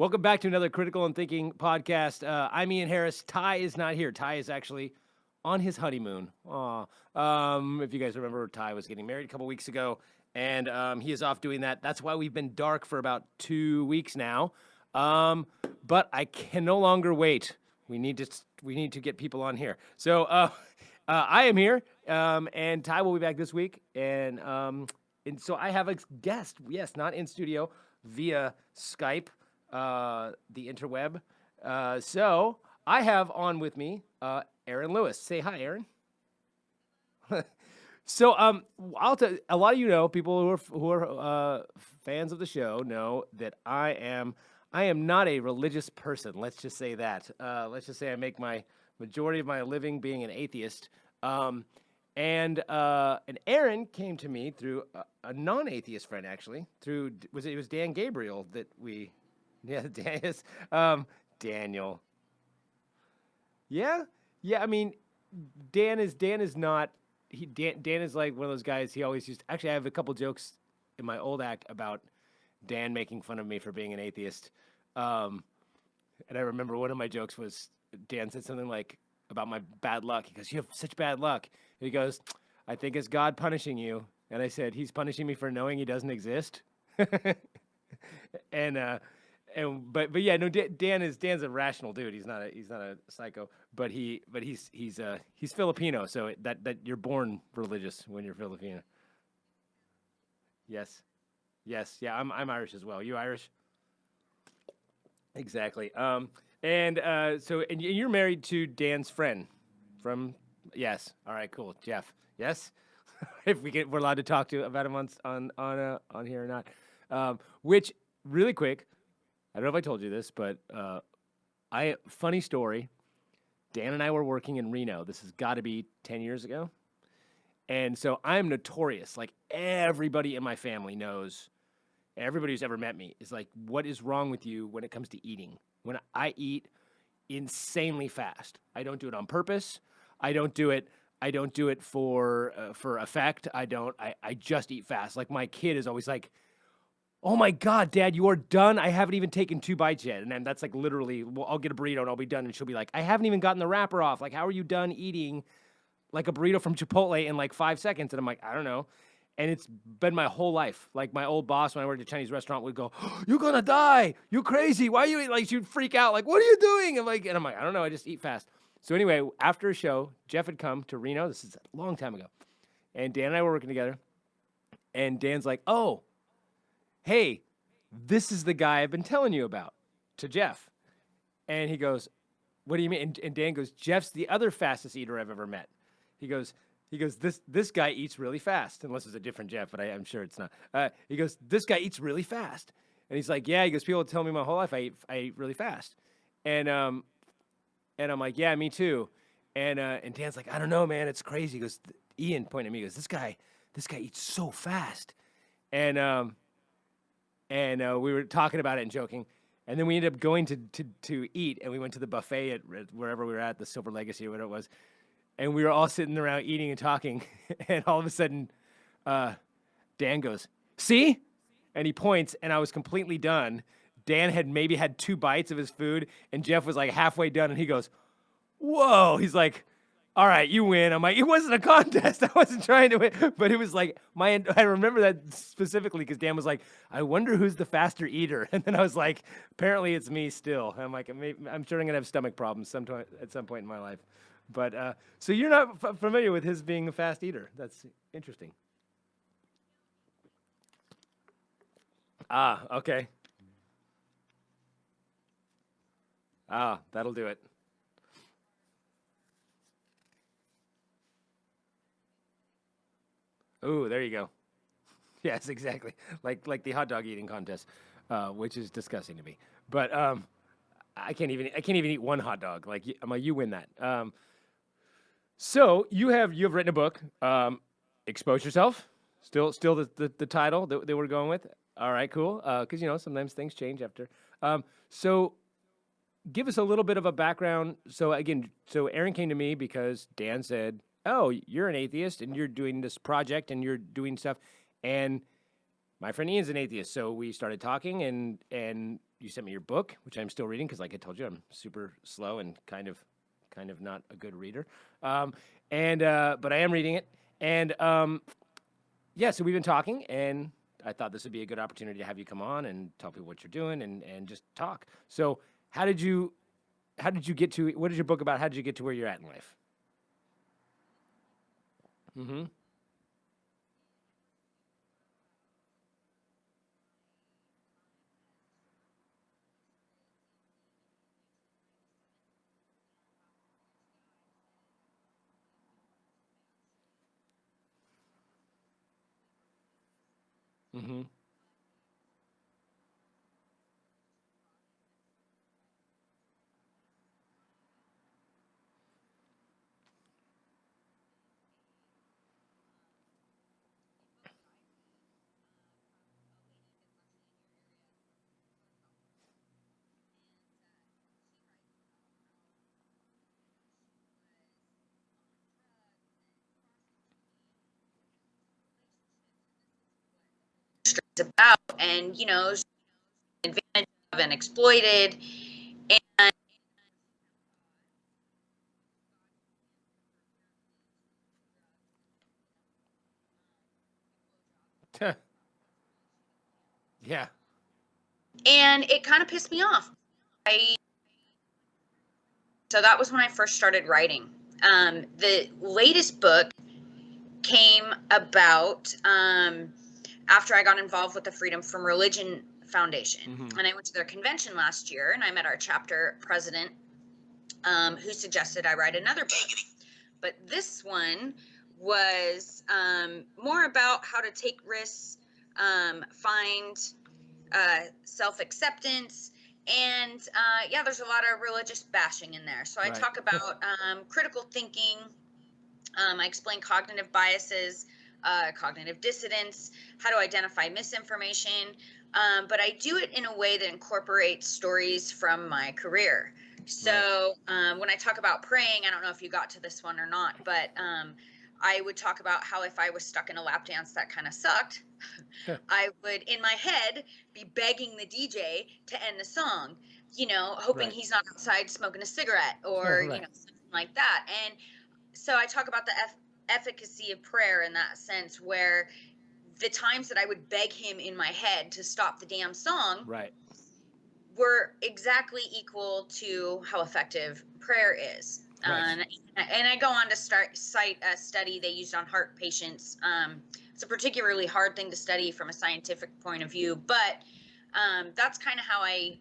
Welcome back to another Critical and Thinking podcast. I'm Ian Harris. Ty is not here. Ty is actually on his honeymoon. Aw. If you guys remember, Ty was getting married a couple weeks ago, and he is off doing that. That's why we've been dark for about 2 weeks now. But I can no longer wait. We need to get people on here. So I am here, and Ty will be back this week, and so I have a guest. Yes, not in studio, via Skype. The interweb. So I have on with me Erin Louis. Say hi, Erin. So I'll tell a lot of you know, people who are fans of the show know that I am not a religious person. Let's just say that. Let's just say I make my majority of my living being an atheist. And Erin came to me through a non-atheist friend, actually. It was Dan Gabriel that we. Yeah, Daniel. Yeah. I mean, Dan is not. Dan is like one of those guys. He always used. Actually, I have a couple jokes in my old act about Dan making fun of me for being an atheist. And I remember one of my jokes was Dan said something like about my bad luck. He goes, "You have such bad luck." And he goes, "I think it's God punishing you." And I said, "He's punishing me for knowing He doesn't exist." But yeah, no. Dan's a rational dude. He's not a psycho. But he's Filipino. So that you're born religious when you're Filipino. Yes. Yeah, I'm Irish as well. You Irish? Exactly. So you're married to Dan's friend from. Yes. All right. Cool. Jeff. Yes. If we're allowed to talk about him on here or not. Which really quick. I don't know if I told you this, but funny story. Dan and I were working in Reno. This has got to be 10 years ago. And so I'm notorious. Like, everybody in my family knows, everybody who's ever met me is like, what is wrong with you when it comes to eating? When I eat insanely fast. I don't do it on purpose. I don't do it for effect. I just eat fast. Like, my kid is always like, "Oh my God, Dad, you are done? I haven't even taken 2 bites yet." And then that's like literally, well, I'll get a burrito and I'll be done. And she'll be like, "I haven't even gotten the wrapper off. Like, how are you done eating like a burrito from Chipotle in like 5 seconds?" And I'm like, "I don't know." And it's been my whole life. Like, my old boss, when I worked at a Chinese restaurant, would go, "You're gonna die. You crazy. Why are you eating?" Like, she'd freak out. Like, "What are you doing?" And I'm like, "I don't know. I just eat fast." So anyway, after a show, Jeff had come to Reno. This is a long time ago. And Dan and I were working together. And Dan's like, "Oh, hey, this is the guy I've been telling you about," to Jeff. And he goes, "What do you mean?" And Dan goes, "Jeff's the other fastest eater I've ever met." He goes, this guy eats really fast, unless it's a different Jeff, but I'm sure it's not. He goes, "This guy eats really fast." And he's like, "Yeah." He goes, "People tell me my whole life I eat really fast." And I'm like, "Yeah, me too." And Dan's like, "I don't know, man. It's crazy." He goes, Ian pointed at me, he goes, This guy eats so fast." And we were talking about it and joking. And then we ended up going to eat, and we went to the buffet at wherever we were at, the Silver Legacy or whatever it was. And we were all sitting around eating and talking. And all of a sudden, Dan goes, "See?" And he points, and I was completely done. Dan had maybe had 2 bites of his food, and Jeff was like halfway done, and he goes, "Whoa." He's like, "All right, you win." I'm like, it wasn't a contest. I wasn't trying to win. But it was like, I remember that specifically because Dan was like, "I wonder who's the faster eater." And then I was like, apparently it's me still. I'm like, I'm sure I'm going to have stomach problems at some point in my life. But so you're not familiar with his being a fast eater. That's interesting. Ah, okay. Ah, that'll do it. Ooh, there you go. Yes, exactly. Like the hot dog eating contest, which is disgusting to me. But I can't even eat one hot dog. Like, I'm like, you win that. So you have written a book, Expose Yourself. Still the title that we're going with. All right, cool. Because sometimes things change after. So give us a little bit of a background. So Erin came to me because Dan said, "Oh, you're an atheist and you're doing this project and you're doing stuff." And my friend Ian's an atheist, so we started talking and you sent me your book, which I'm still reading because, like I told you, I'm super slow and kind of not a good reader. But I am reading it, and yeah. So we've been talking, and I thought this would be a good opportunity to have you come on and tell people what you're doing and just talk. So how did you get to? What is your book about? How did you get to where you're at in life? Mm-hmm. Mm-hmm. Is about, and advantage of and exploited. And Yeah. and it kind of pissed me off. So that was when I first started writing. The latest book came about after I got involved with the Freedom from Religion Foundation. Mm-hmm. And I went to their convention last year, and I met our chapter president, who suggested I write another book. But this one was more about how to take risks, find self-acceptance, and yeah, there's a lot of religious bashing in there. So I talk about critical thinking. I explain cognitive biases, cognitive dissidence, how to identify misinformation, but I do it in a way that incorporates stories from my career. So when I talk about praying, I don't know if you got to this one or not, but I would talk about how if I was stuck in a lap dance that kind of sucked, I would, in my head, be begging the DJ to end the song, hoping he's not outside smoking a cigarette or, something like that. And so I talk about the efficacy of prayer in that sense, where the times that I would beg him in my head to stop the damn song were exactly equal to how effective prayer is. And I go on to cite a study they used on heart patients. It's a particularly hard thing to study from a scientific point of view, but that's kind of how I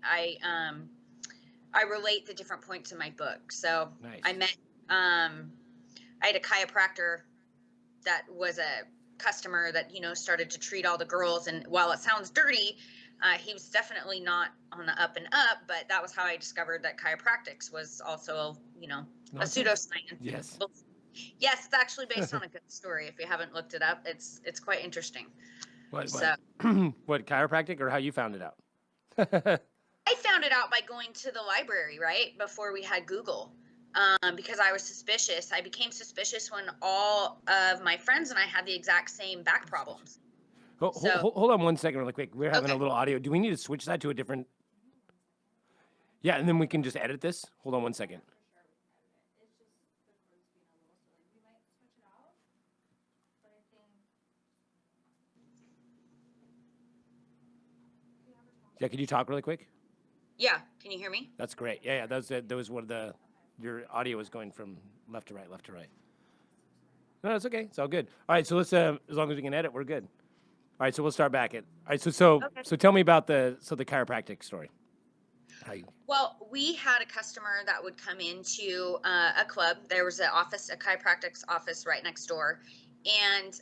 relate the different points in my book. So I met I had a chiropractor that was a customer that, started to treat all the girls. And while it sounds dirty, he was definitely not on the up and up, but that was how I discovered that chiropractics was also, a pseudoscience. Yes. Yes, it's actually based on a good story. If you haven't looked it up, it's quite interesting. What chiropractic, or how you found it out? I found it out by going to the library, right, before we had Google. Because I was suspicious. I became suspicious when all of my friends and I had the exact same back problems. Hold on one second really quick. We're having a little audio. Do we need to switch that to a different... Yeah, and then we can just edit this? Hold on one second. Yeah, can you talk really quick? Yeah, can you hear me? That's great. Yeah, that was one of the... Your audio was going from left to right, left to right. No, it's okay. It's all good. All right, so let's as long as we can edit, we're good. All right, so we'll start back. All right, so tell me about the chiropractic story. Well, we had a customer that would come into a club. There was a chiropractic's office right next door, and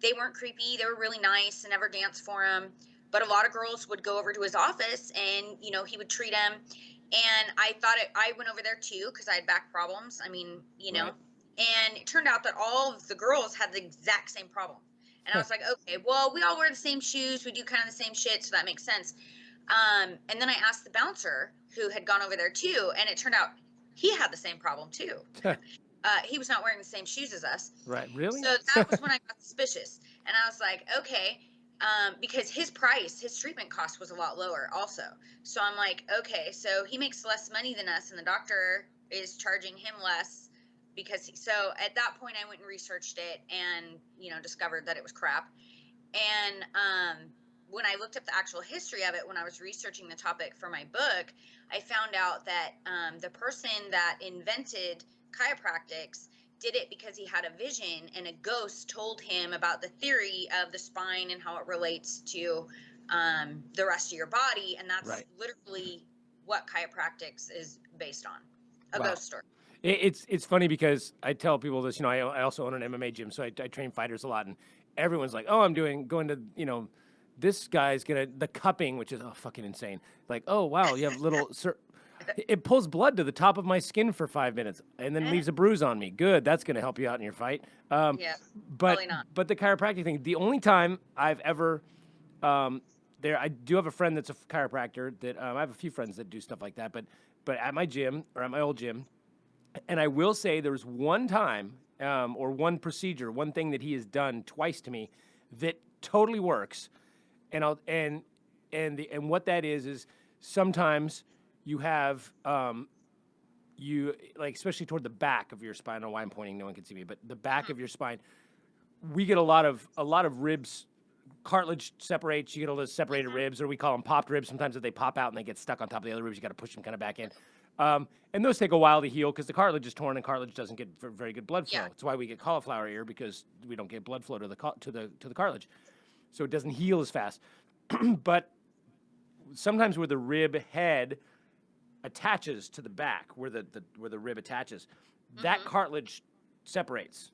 they weren't creepy. They were really nice and never danced for him. But a lot of girls would go over to his office, and he would treat them. And I thought I went over there too because I had back problems. I mean, and it turned out that all of the girls had the exact same problem. And I was like, okay, well, we all wear the same shoes. We do kind of the same shit, so that makes sense. And then I asked the bouncer who had gone over there too, and it turned out he had the same problem too. He was not wearing the same shoes as us. Right, really? So that was when I got suspicious. And I was like, okay, because his treatment cost was a lot lower also. So I'm like, okay, so he makes less money than us and the doctor is charging him less so at that point I went and researched it and, discovered that it was crap. And when I looked up the actual history of it, when I was researching the topic for my book, I found out that the person that invented chiropractics did it because he had a vision and a ghost told him about the theory of the spine and how it relates to the rest of your body. And that's literally what chiropractics is based on, a ghost story. It's funny because I tell people this, I also own an MMA gym, so I train fighters a lot, and everyone's like, oh, I'm going to, this guy's the cupping, which is fucking insane. Like, oh, wow, you have little, it pulls blood to the top of my skin for 5 minutes and then leaves a bruise on me. Good, that's going to help you out in your fight. Yeah, probably not. But the chiropractic thing, the only time I've ever, I do have a friend that's a chiropractor that, I have a few friends that do stuff like that, but at my gym, or at my old gym, and I will say there was one time, or one procedure, one thing that he has done twice to me that totally works. And what that is sometimes you have, especially toward the back of your spine. I don't know why I'm pointing, no one can see me, but the back of your spine, we get a lot of ribs, cartilage separates, you get all those separated ribs, or we call them popped ribs. Sometimes if they pop out and they get stuck on top of the other ribs, you got to push them kind of back in. And those take a while to heal because the cartilage is torn and cartilage doesn't get very good blood flow. Yeah. That's why we get cauliflower ear, because we don't get blood flow to the cartilage. So it doesn't heal as fast. But sometimes where the rib head attaches to the back, where the rib attaches, that cartilage separates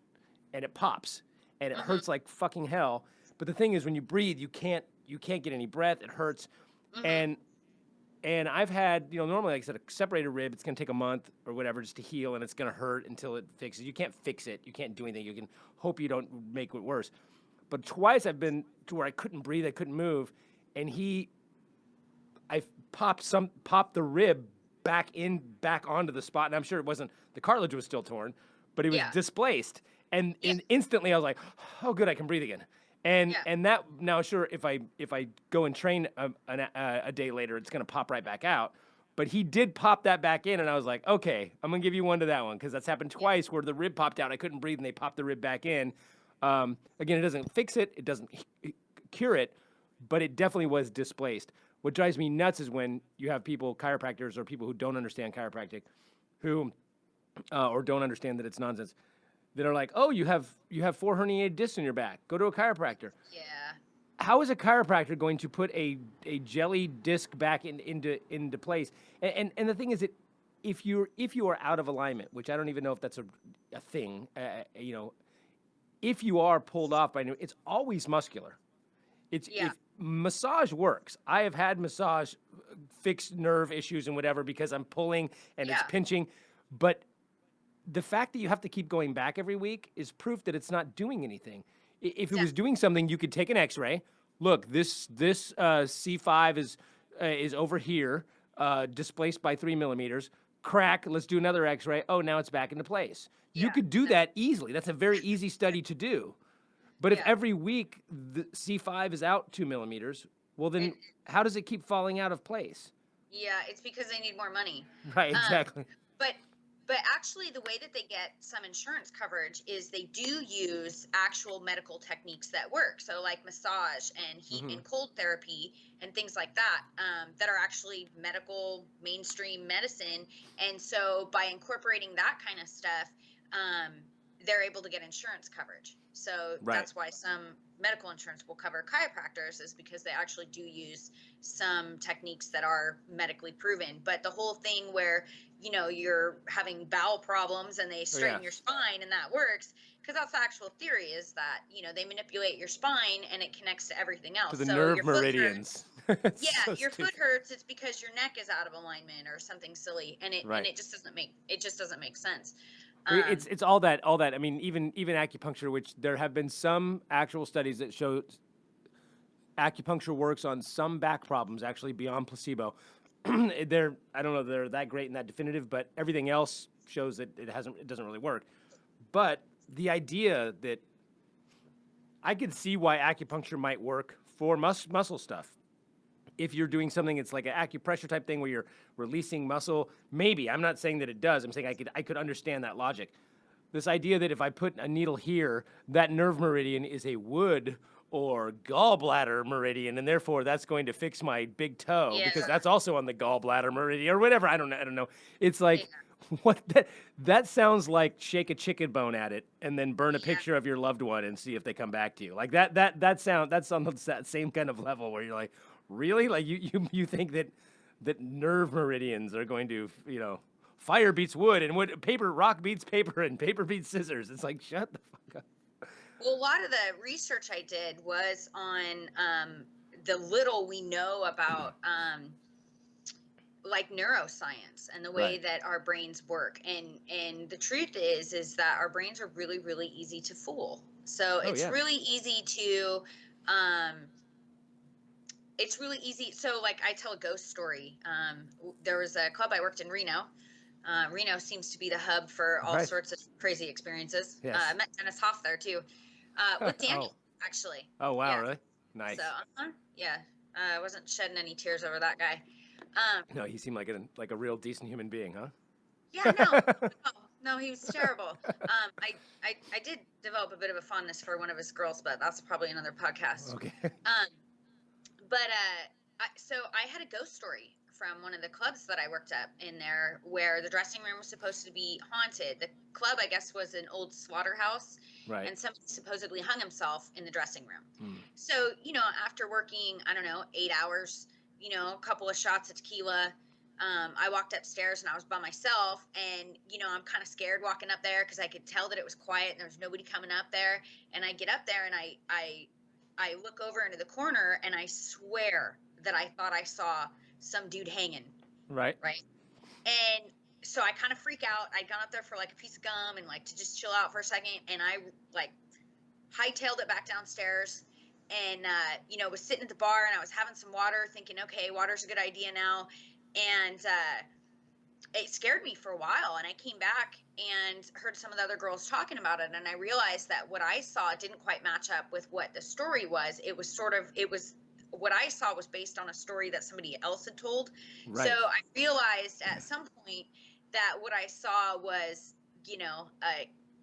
and it pops and it hurts like fucking hell. But the thing is, when you breathe, you can't get any breath. It hurts. And I've had, normally, like I said, a separated rib, it's going to take a month or whatever just to heal, and it's going to hurt until it fixes. You can't fix it. You can't do anything. You can hope you don't make it worse. But twice I've been to where I couldn't breathe, I couldn't move, and I popped the rib back onto the spot, and I'm sure it wasn't, the cartilage was still torn, but it was displaced. And instantly I was like, oh, good, I can breathe again. And that, now sure, if I go and train a day later, it's going to pop right back out. But he did pop that back in, and I was like, okay, I'm going to give you one to that one, because that's happened twice where the rib popped out, I couldn't breathe, and they popped the rib back in. Again, it doesn't fix it, it doesn't cure it, but it definitely was displaced. What drives me nuts is when you have people, chiropractors or people who don't understand chiropractic, who or don't understand that it's nonsense, that are like, oh, you have 4 herniated discs in your back. Go to a chiropractor. Yeah. How is a chiropractor going to put a jelly disc back into place? And the thing is that if you are out of alignment, which I don't even know if that's a thing, if you are pulled off by, it's always muscular. If massage works. I have had massage fix nerve issues and whatever because I'm pulling and it's pinching, but the fact that you have to keep going back every week is proof that it's not doing anything. If it was doing something, you could take an X-ray. Look, this C5 is over here, displaced by 3 millimeters. Crack. Let's do another X-ray. Oh, now it's back into place. Yeah. You could do that easily. That's a very easy study to do. But if every week the C5 is out 2 millimeters, well then how does it keep falling out of place? Yeah, it's because they need more money. Right, exactly. But actually the way that they get some insurance coverage is they do use actual medical techniques that work. So like massage and heat and cold therapy and things like that, that are actually medical mainstream medicine. And so by incorporating that kind of stuff, they're able to get insurance coverage. So that's why some medical insurance will cover chiropractors, is because they actually do use some techniques that are medically proven. But the whole thing where, you're having bowel problems and they straighten your spine and that works, because that's the actual theory, is that, they manipulate your spine and it connects to everything else. To the nerve meridians. Your foot hurts, it's because your neck is out of alignment or something silly, and it just doesn't make sense. It's all that. I mean, even acupuncture, which there have been some actual studies that show acupuncture works on some back problems actually beyond placebo. I don't know if they're that great and that definitive, but everything else shows that it doesn't really work. But the idea that I could see why acupuncture might work for muscle stuff. If you're doing something, it's like an acupressure type thing where you're releasing muscle. Maybe, I'm not saying that it does. I'm saying I could understand that logic. This idea that if I put a needle here, that nerve meridian is a wood or gallbladder meridian, and therefore that's going to fix my big toe because that's also on the gallbladder meridian or whatever. I don't know. It's like what that sounds like. Shake a chicken bone at it and then burn a picture of your loved one and see if they come back to you. Like that's on that same kind of level where you're like, really? Like you think that nerve meridians are going to, fire beats wood and rock beats paper and paper beats scissors. It's like, shut the fuck up. Well, a lot of the research I did was on the little we know about like neuroscience and the way that our brains work. And the truth is that our brains are really, really easy to fool. So it's really easy to So like I tell a ghost story. There was a club I worked in Reno. Reno seems to be the hub for all sorts of crazy experiences. Yes. I met Dennis Hoff there too. With Daniel, actually. Oh, wow, really? Nice. So, I wasn't shedding any tears over that guy. No, he seemed like a real decent human being, huh? Yeah, no, he was terrible. I did develop a bit of a fondness for one of his girls, but that's probably another podcast. Okay. So I had a ghost story from one of the clubs that I worked at in there where the dressing room was supposed to be haunted. The club, I guess, was an old slaughterhouse. Right. And somebody supposedly hung himself in the dressing room. So, after working, 8 hours, a couple of shots of tequila, I walked upstairs and I was by myself and, I'm kind of scared walking up there because I could tell that it was quiet and there was nobody coming up there. And I get up there and I look over into the corner and I swear that I thought I saw some dude hanging. Right. And so I kind of freak out. I'd gone up there for like a piece of gum and like to just chill out for a second. And I like hightailed it back downstairs and, was sitting at the bar and I was having some water thinking, okay, water's a good idea now. And it scared me for a while. And I came back and heard some of the other girls talking about it. And I realized that what I saw didn't quite match up with what the story was. What I saw was based on a story that somebody else had told. Right. So I realized at some point that what I saw was,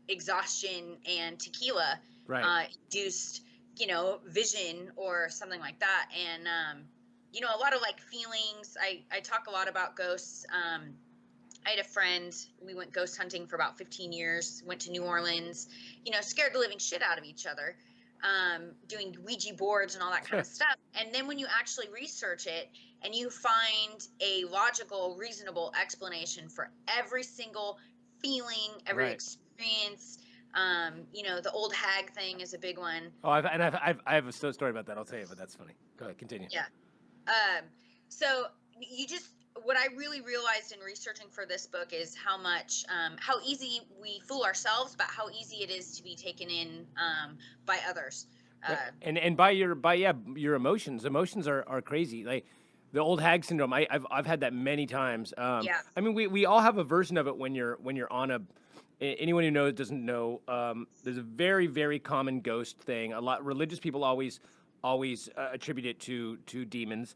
exhaustion and tequila induced, vision or something like that. And, a lot of like feelings. I talk a lot about ghosts. I had a friend, we went ghost hunting for about 15 years, went to New Orleans, scared the living shit out of each other. Doing Ouija boards and all that kind of stuff. And then when you actually research it and you find a logical, reasonable explanation for every single feeling, every experience, the old hag thing is a big one. Oh, I have a story about that. I'll tell you, but that's funny. Go ahead, continue. Yeah. So what I really realized in researching for this book is how easy we fool ourselves, but how easy it is to be taken in by others. And by your emotions. Emotions are crazy. Like the old hag syndrome. I've had that many times. I mean, we all have a version of it when you're on anyone who doesn't know. There's a very, very common ghost thing. A lot religious people always attribute it to demons.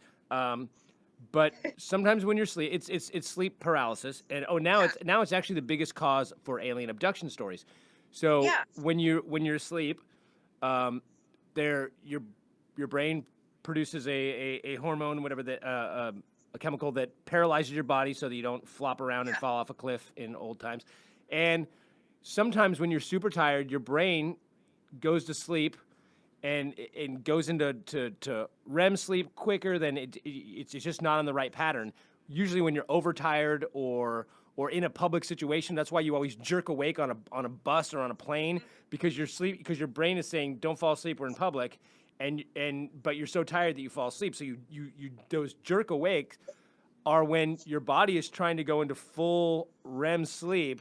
But sometimes when you're asleep, it's sleep paralysis, and now it's actually the biggest cause for alien abduction stories. So when you're asleep, your brain produces a hormone, whatever a chemical that paralyzes your body so that you don't flop around and fall off a cliff in old times. And sometimes when you're super tired, your brain goes to sleep. And goes into REM sleep quicker than it's just not on the right pattern. Usually when you're overtired or in a public situation, that's why you always jerk awake on a bus or on a plane because your brain is saying don't fall asleep, we're in public, but you're so tired that you fall asleep. So you those jerk awakes are when your body is trying to go into full REM sleep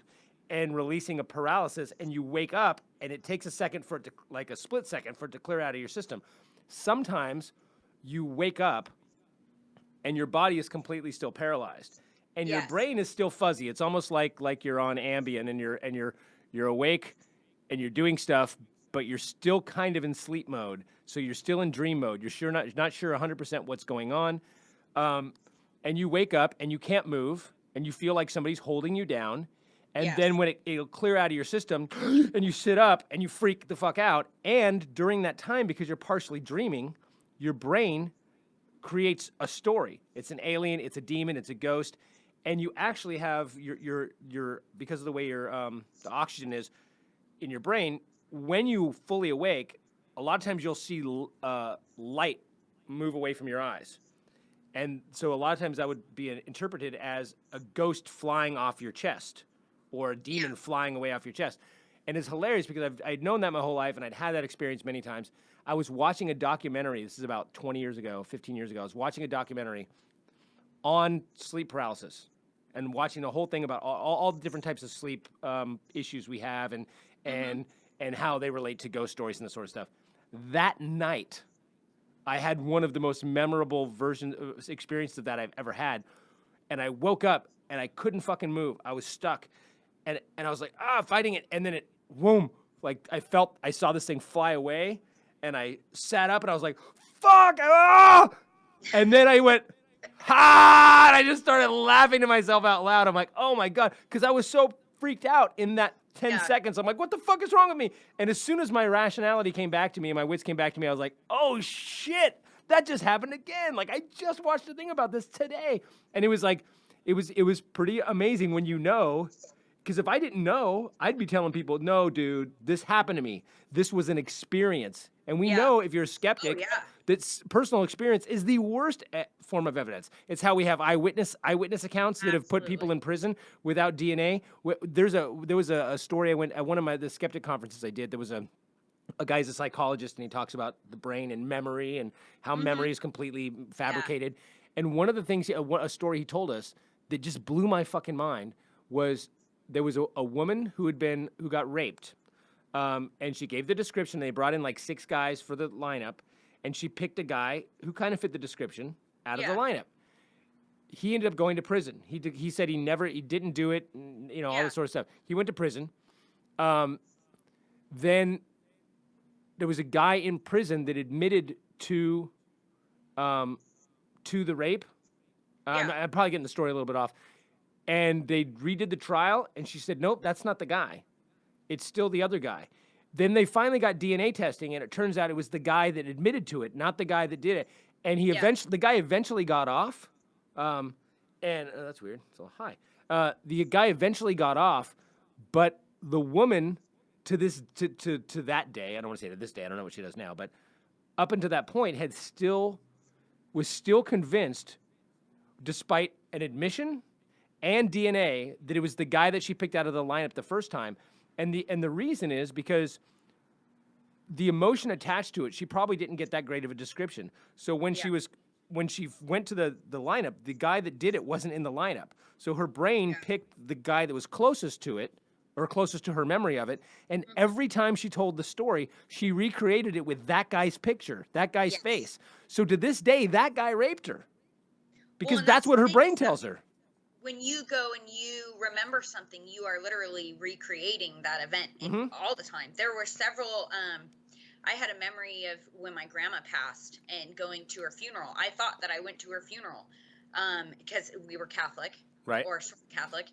and releasing a paralysis, and you wake up, and it takes a second for it to, like a split second, for it to clear out of your system. Sometimes you wake up, and your body is completely still paralyzed, and your brain is still fuzzy. It's almost like you're on Ambien, and you're awake, and you're doing stuff, but you're still kind of in sleep mode. So you're still in dream mode. You're not sure 100% what's going on. And you wake up and you can't move and you feel like somebody's holding you down. And then when it'll clear out of your system and you sit up and you freak the fuck out. And during that time, because you're partially dreaming, your brain creates a story. It's an alien, it's a demon, it's a ghost. And you actually have your because of the way your the oxygen is in your brain, when you fully awake, a lot of times you'll see light move away from your eyes. And so a lot of times that would be interpreted as a ghost flying off your chest or a demon flying away off your chest. And it's hilarious because I'd known that my whole life and I'd had that experience many times. I was watching a documentary. This is about 20 years ago, 15 years ago. I was watching a documentary on sleep paralysis and watching the whole thing about all the different types of sleep issues we have and how they relate to ghost stories and this sort of stuff. That night, I had one of the most memorable experiences of that I've ever had. And I woke up and I couldn't fucking move. I was stuck. And I was like, fighting it. And then it, whoom, like I saw this thing fly away. And I sat up and I was like, fuck, and then I went, ha, and I just started laughing to myself out loud. I'm like, oh my God, because I was so freaked out in that 10 seconds. I'm like, what the fuck is wrong with me? And as soon as my rationality came back to me and my wits came back to me, I was like, oh shit, that just happened again. Like, I just watched a thing about this today. And it was like, it was pretty amazing when you know. Because if I didn't know, I'd be telling people, no, dude, this happened to me. This was an experience. And we know if you're a skeptic, that personal experience is the worst form of evidence. It's how we have eyewitness accounts that have put people in prison without DNA. There was a story I went at one of the skeptic conferences I did. There was a guy's a psychologist and he talks about the brain and memory and how memory is completely fabricated. And one of the things, a story he told us that just blew my fucking mind was there was a woman who got raped. And she gave the description. They brought in like 6 guys for the lineup, and she picked a guy who kind of fit the description out of the lineup. He ended up going to prison. He said he didn't do it, all this sort of stuff. He went to prison. Then there was a guy in prison that admitted to the rape. I'm probably getting the story a little bit off. And they redid the trial, and she said, nope, that's not the guy. It's still the other guy. Then they finally got DNA testing, and it turns out it was the guy that admitted to it, not the guy that did it. And the guy eventually got off. And that's weird. It's a little high. The guy eventually got off, but the woman to that day, I don't want to say to this day, I don't know what she does now, but up until that point was still convinced, despite an admission and DNA, that it was the guy that she picked out of the lineup the first time. And the reason is because the emotion attached to it, she probably didn't get that great of a description. So when she went to the lineup, the guy that did it wasn't in the lineup. So her brain picked the guy that was closest to it, or closest to her memory of it. And every time she told the story, she recreated it with that guy's picture, that guy's face. So to this day, that guy raped her. Because that's what her brain tells her. When you go and you remember something, you are literally recreating that event all the time. There were several, I had a memory of when my grandma passed and going to her funeral. I thought that I went to her funeral because we were Catholic, or sort of Catholic.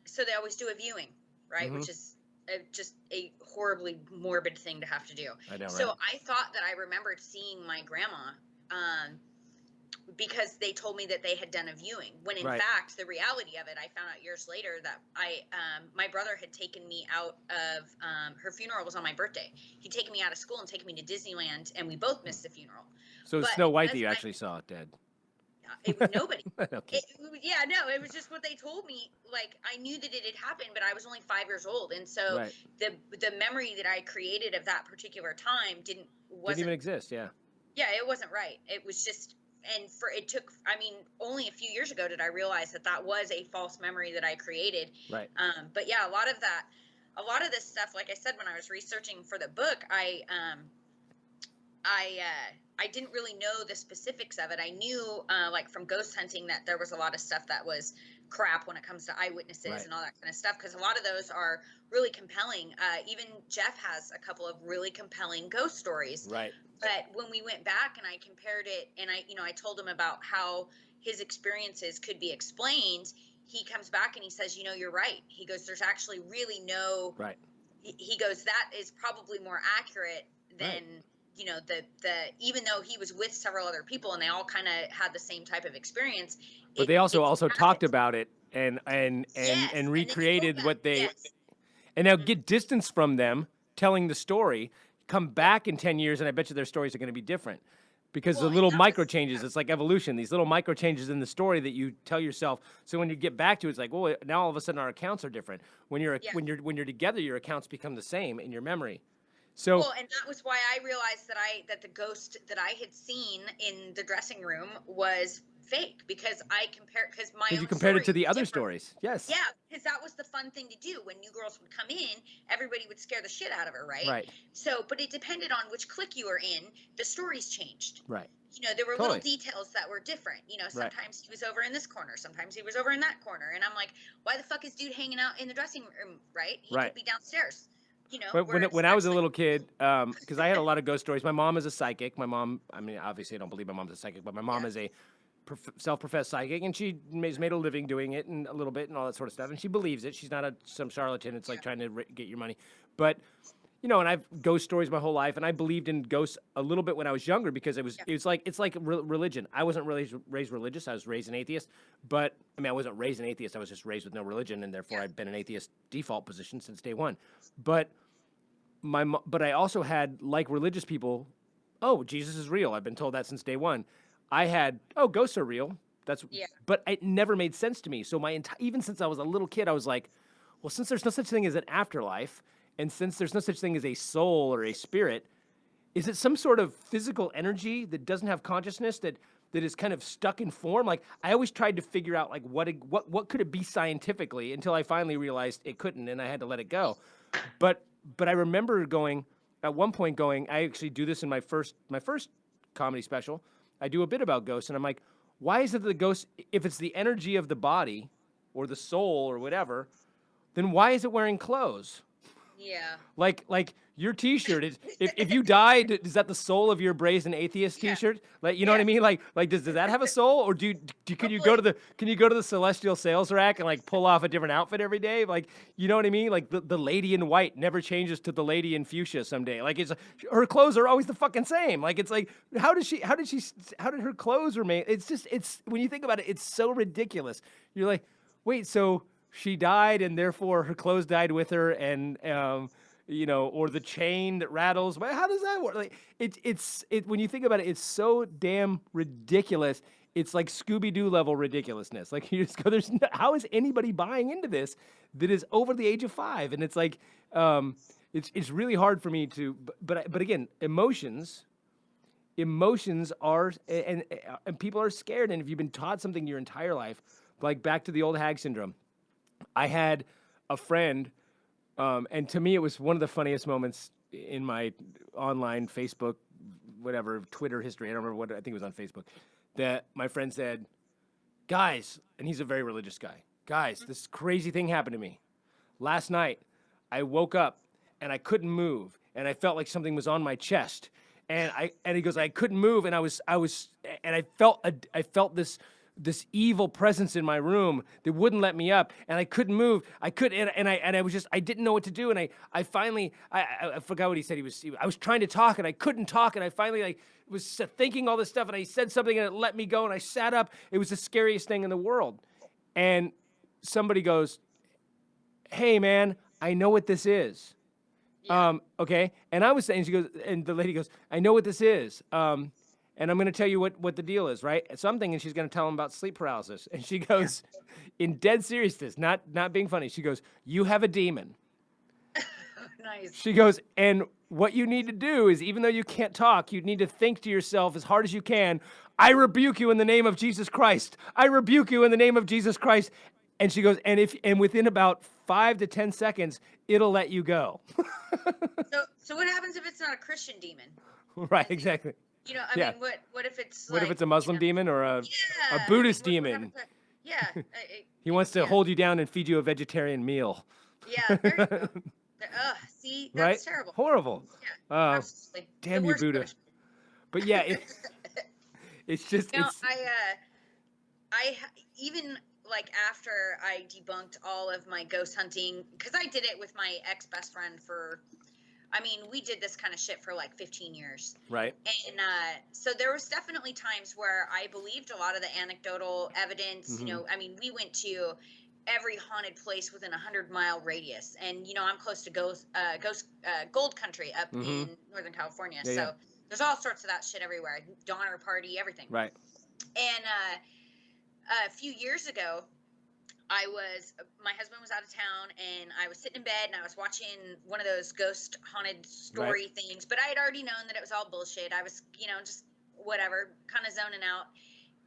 So they always do a viewing, right? Which is just a horribly morbid thing to have to do. I know, so I thought that I remembered seeing my grandma because they told me that they had done a viewing, when in fact the reality of it, I found out years later that my brother had taken me out of her funeral was on my birthday. He'd taken me out of school and taken me to Disneyland, and we both missed the funeral. So it's Snow White that you actually saw dead. It was nobody. Okay. It was just what they told me. Like, I knew that it had happened, but I was only 5 years old, and so the memory that I created of that particular time didn't even exist. Yeah, it wasn't right. It was just. And only a few years ago did I realize that was a false memory that I created. Right. But yeah, a lot of this stuff, like I said, when I was researching for the book, I didn't really know the specifics of it. I knew, like from ghost hunting, that there was a lot of stuff that was crap when it comes to eyewitnesses Right. and all that kind of stuff, because a lot of those are really compelling. Even Jeff has a couple of really compelling ghost stories. Right. But when we went back and I compared it, and I told him about how his experiences could be explained, he comes back and he says, you're right. He goes, there's actually really no. Right. He goes, that is probably more accurate than. The even though he was with several other people and they all kind of had the same type of experience, but they also talked about it and yes, recreated what they, yes. and now get distance from them telling the story, come back in 10 years, and I bet you their stories are going to be different because the little micro changes, it's like evolution, these little micro changes in the story that you tell yourself. So when you get back to it, it's like, well, now all of a sudden our accounts are different. When you're together, your accounts become the same in your memory. So, well, and that was why I realized that the ghost that I had seen in the dressing room was fake, because you compared it to the other stories. Yes. Yeah, because that was the fun thing to do. When new girls would come in, everybody would scare the shit out of her, right? Right. So, but it depended on which clique you were in. The stories changed. Right. There were little details that were different. Sometimes he was over in this corner, sometimes he was over in that corner, and I'm like, why the fuck is dude hanging out in the dressing room? Right? He could be downstairs. When I was a little kid, because I had a lot of ghost stories. My mom is a psychic. My mom, I mean, obviously I don't believe my mom's a psychic, but my mom is a self-professed psychic, and she has made a living doing it and a little bit and all that sort of stuff. And she believes it. She's not some charlatan. It's like trying to get your money. But, and I've ghost stories my whole life, and I believed in ghosts a little bit when I was younger because it's like religion. I wasn't really raised religious. I was raised an atheist, but I mean, I wasn't raised an atheist. I was just raised with no religion, and therefore I've been an atheist default position since day one. But I also had, like religious people, oh, Jesus is real. I've been told that since day one. I had, oh, ghosts are real. But it never made sense to me. So even since I was a little kid, I was like, well, since there's no such thing as an afterlife, and since there's no such thing as a soul or a spirit, is it some sort of physical energy that doesn't have consciousness that is kind of stuck in form? Like, I always tried to figure out like what could it be scientifically until I finally realized it couldn't, and I had to let it go. But I remember at one point I actually do this in my first comedy special. I do a bit about ghosts, and I'm like, why is it the ghost, if it's the energy of the body or the soul or whatever, then why is it wearing clothes? Yeah. Like your T-shirt is, if you died, is that the soul of your brazen atheist T-shirt? Like, you know what I mean? Like does that have a soul, or can you go to the celestial sales rack and like pull off a different outfit every day? Like, you know what I mean? Like the lady in white never changes to the lady in fuchsia someday. Like her clothes are always the fucking same. Like, it's like, how did her clothes remain? It's when you think about it, it's so ridiculous. You're like, wait, so she died and therefore her clothes died with her, and or the chain that rattles. But how does that work? Like, it's when you think about it, it's so damn ridiculous. It's like Scooby-Doo level ridiculousness. Like, you just go, how is anybody buying into this that is over the age of 5? And it's like, it's really hard for me to. But again, emotions are, and people are scared. And if you've been taught something your entire life, like back to the old hag syndrome. I had a friend, and to me it was one of the funniest moments in my online Facebook, whatever, Twitter history. I don't remember what, I think it was on Facebook, that my friend said, guys, and he's a very religious guy, guys, this crazy thing happened to me. Last night, I woke up and I couldn't move, and I felt like something was on my chest. And he goes, I couldn't move, and I felt this evil presence in my room that wouldn't let me up, and I couldn't move. I didn't know what to do, and I finally forgot what he said. I was trying to talk, and I couldn't talk, and I finally was thinking all this stuff, and I said something, and it let me go, and I sat up. It was the scariest thing in the world. And somebody goes, hey man, I know what this is. Yeah. Okay. And I was saying, she goes, and the lady goes, I know what this is. And I'm going to tell you what the deal is, right? So I'm thinking she's going to tell him about sleep paralysis. And she goes, in dead seriousness, not being funny, she goes, you have a demon. Nice. She goes, and what you need to do is, even though you can't talk, you need to think to yourself as hard as you can, I rebuke you in the name of Jesus Christ. I rebuke you in the name of Jesus Christ. And she goes, and within about 5 to 10 seconds, it'll let you go. So what happens if it's not a Christian demon? Right, exactly. I mean, what if it's what if it's a Muslim demon or a Buddhist demon? He wants to hold you down and feed you a vegetarian meal. Yeah, there you go. See, right? that's terrible. Horrible. Yeah, absolutely. Damn you, Buddha. But yeah, it's just it's. I even like after I debunked all of my ghost hunting, because I did it with my ex best friend for, I mean, we did this kind of shit for like 15 years. Right. And so there was definitely times where I believed a lot of the anecdotal evidence. Mm-hmm. You know, I mean, we went to every haunted place within 100-mile radius, and you know, I'm close to gold country up in Northern California. Yeah, so there's all sorts of that shit everywhere. Donner Party, everything. Right. And a few years ago, my husband was out of town, and I was sitting in bed, and I was watching one of those ghost haunted story things, but I had already known that it was all bullshit. I was, you know, just whatever, kind of zoning out.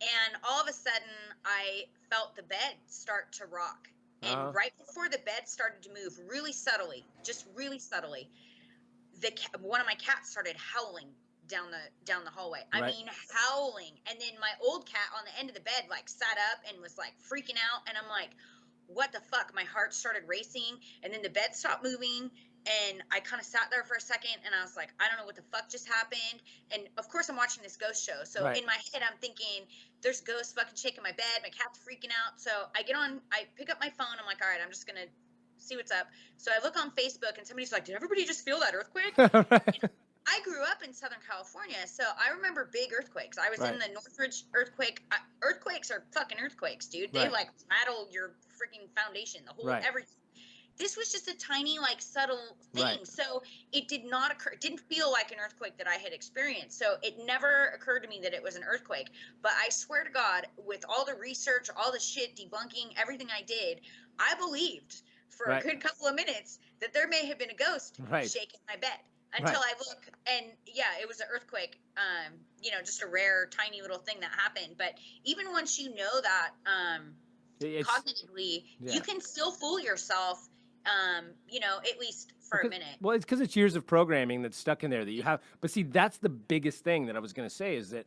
And all of a sudden I felt the bed start to rock. And right before the bed started to move really subtly, just really subtly, one of my cats started howling down the hallway. I mean, howling. And then my old cat on the end of the bed like sat up and was like freaking out, and I'm like, what the fuck? My heart started racing, and then the bed stopped moving, and I kind of sat there for a second, and I was like, I don't know what the fuck just happened. And of course I'm watching this ghost show, so in my head I'm thinking there's ghosts fucking shaking my bed, my cat's freaking out. So I pick up my phone, I'm like, all right, I'm just gonna see what's up. So I look on Facebook, and somebody's like, did everybody just feel that earthquake? I grew up in Southern California, so I remember big earthquakes. I was in the Northridge earthquake. Earthquakes are fucking earthquakes, dude. They like rattle your freaking foundation, the whole everything. This was just a tiny, like, subtle thing. So it did not occur. It didn't feel like an earthquake that I had experienced. So it never occurred to me that it was an earthquake. But I swear to God, with all the research, all the shit, debunking, everything I did, I believed for a good couple of minutes that there may have been a ghost shaking my bed. Until I look, and yeah, it was an earthquake, you know, just a rare, tiny little thing that happened. But even once you know that cognitively, you can still fool yourself, you know, at least for a minute. Well, it's because it's years of programming that's stuck in there that you have. But see, that's the biggest thing that I was going to say is that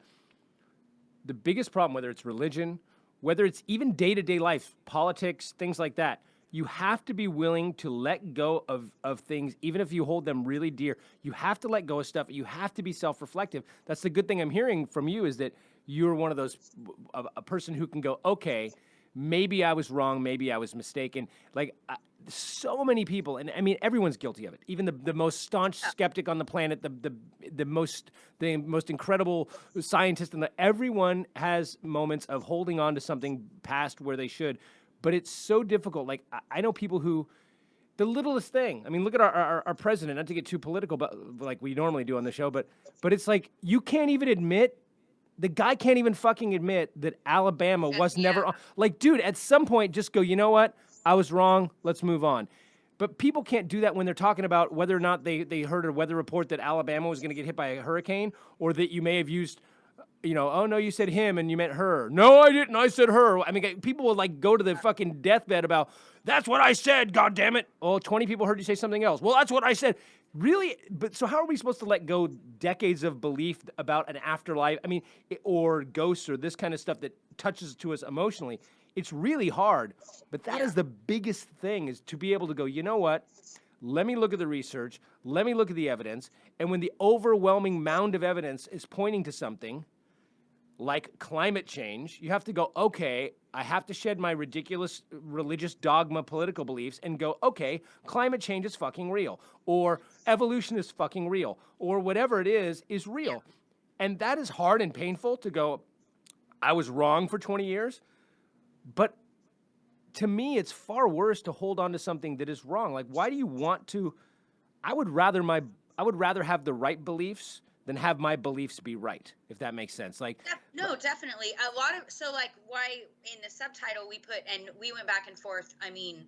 the biggest problem, whether it's religion, whether it's even day-to-day life, politics, things like that, you have to be willing to let go of things, even if you hold them really dear. You have to let go of stuff. You have to be self-reflective. That's the good thing I'm hearing from you is that you're one of those, a person who can go, okay, maybe I was wrong, maybe I was mistaken. Like, so many people, and I mean, everyone's guilty of it. Even the most staunch skeptic on the planet, the most incredible scientist, everyone has moments of holding on to something past where they should. But it's so difficult. Like, I know people who, the littlest thing. I mean, look at our president, not to get too political, but like we normally do on the show, but it's like, you can't even admit, the guy can't even fucking admit that Alabama was never on. Like, dude, at some point, just go, you know what? I was wrong. Let's move on. But people can't do that when they're talking about whether or not they heard a weather report that Alabama was going to get hit by a hurricane, or that you may have used, you know, oh, no, you said him and you meant her. No, I didn't. I said her. I mean, people will, like, go to the fucking deathbed about, that's what I said, God damn it. Oh, 20 people heard you say something else. Well, that's what I said. Really? But so how are we supposed to let go decades of belief about an afterlife? I mean, or ghosts or this kind of stuff that touches to us emotionally. It's really hard. But that is the biggest thing, is to be able to go, you know what? Let me look at the research. Let me look at the evidence. And when the overwhelming mound of evidence is pointing to something, like climate change, you have to go, okay, I have to shed my ridiculous religious dogma political beliefs and go, okay, climate change is fucking real, or evolution is fucking real, or whatever it is real. And that is hard and painful to go, I was wrong for 20 years. But to me, it's far worse to hold on to something that is wrong. Like, why do you want to, I would rather have the right beliefs than have my beliefs be right, if that makes sense. Like, no, definitely. A lot of, so like, why in the subtitle we put, and we went back and forth, I mean,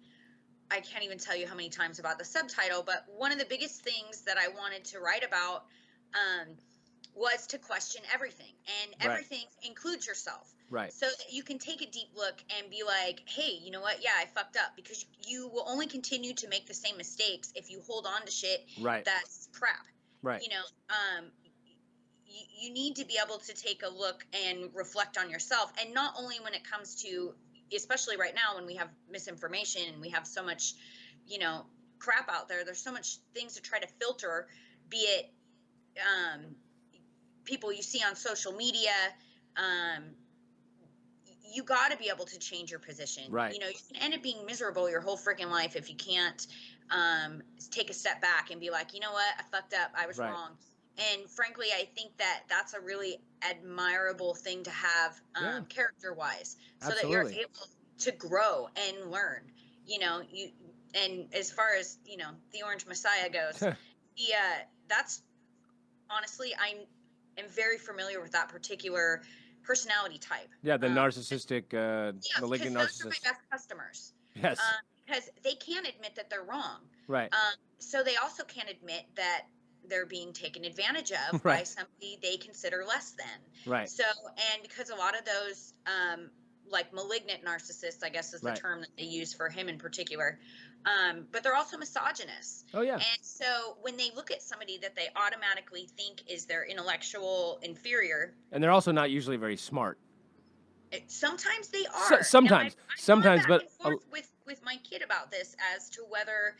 I can't even tell you how many times about the subtitle, but one of the biggest things that I wanted to write about was to question everything, and everything includes yourself. Right. So that you can take a deep look and be like, hey, you know what? Yeah, I fucked up, because you will only continue to make the same mistakes if you hold on to shit that's crap. Right. You know, you need to be able to take a look and reflect on yourself, and not only when it comes to especially right now when we have misinformation and we have so much, crap out there. There's so much things to try to filter, be it people you see on social media. You got to be able to change your position. Right. You can end up being miserable your whole freaking life if you can't take a step back and be like, you know what, I fucked up, I was wrong. And frankly, I think that that's a really admirable thing to have character-wise, so that you're able to grow and learn. And as far as the Orange Messiah goes, that's honestly, I am very familiar with that particular personality type. Yeah, the narcissistic, malignant narcissist. Those are my best customers. Yes. Because they can't admit that they're wrong. Right. So they also can't admit that they're being taken advantage of by somebody they consider less than. Right. So, and because a lot of those, like malignant narcissists, I guess is the term that they use for him in particular, but they're also misogynists. Oh, yeah. And so when they look at somebody that they automatically think is their intellectual inferior. And they're also not usually very smart. Sometimes they are. Sometimes, but with my kid about this as to whether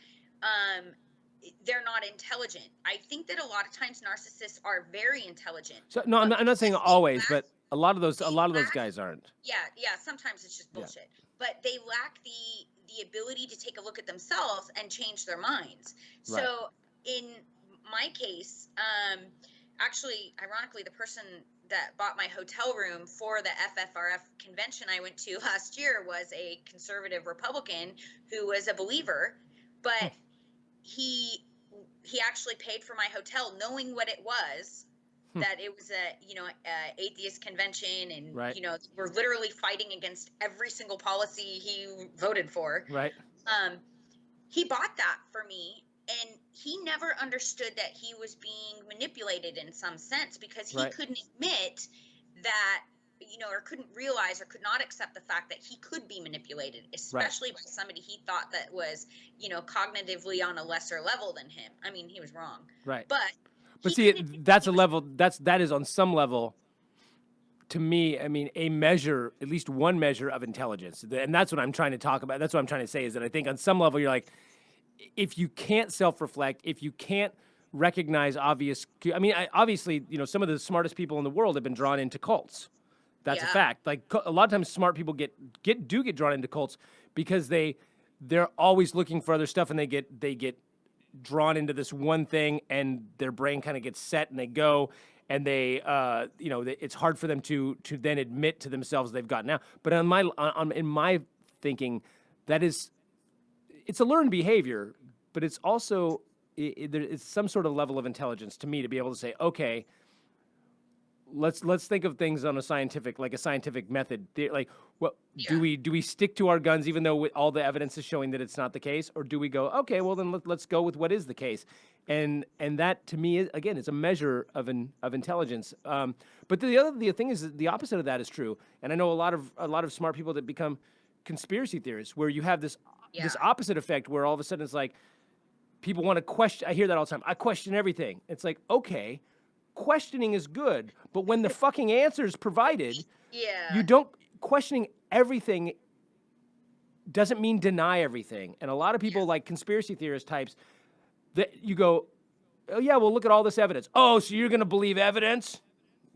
they're not intelligent. I think that a lot of times narcissists are very intelligent. So no, I'm not saying always, but a lot of those guys aren't. Yeah. Sometimes it's just bullshit. Yeah. But they lack the ability to take a look at themselves and change their minds. Right. So in my case, actually, ironically, the person that bought my hotel room for the FFRF convention I went to last year was a conservative Republican who was a believer, but he actually paid for my hotel knowing what it was, that it was a atheist convention, and we're literally fighting against every single policy he voted for. Right. He bought that for me, and he never understood that he was being manipulated in some sense, because he couldn't admit that, or couldn't realize or could not accept the fact that he could be manipulated, especially by somebody he thought that was, cognitively on a lesser level than him. I mean, he was wrong. Right. But see, that's a level, that is on some level, to me, I mean, a measure, at least one measure of intelligence. And that's what I'm trying to talk about. That's what I'm trying to say, is that I think on some level you're like, if you can't self-reflect, if you can't recognize obviously, some of the smartest people in the world have been drawn into cults. That's a fact. Like, a lot of times smart people get drawn into cults because they're always looking for other stuff, and they get drawn into this one thing, and their brain kind of gets set, and they go, and it's hard for them to then admit to themselves they've gotten out. But in my thinking, it's a learned behavior, but it's also it's some sort of level of intelligence to me to be able to say, okay, let's think of things on a scientific method. Like, do we stick to our guns even though all the evidence is showing that it's not the case, or do we go, okay, well then let's go with what is the case, and that to me is, again, it's a measure of intelligence. But the other thing is that the opposite of that is true, and I know a lot of smart people that become conspiracy theorists, where you have this opposite effect, where all of a sudden it's like people want to question. I hear that all the time. I question everything. It's like, okay, questioning is good, but when the fucking answer is provided, you don't. Questioning everything doesn't mean deny everything. And a lot of people, like conspiracy theorist types, that you go, oh yeah, well look at all this evidence. Oh, so you're gonna believe evidence?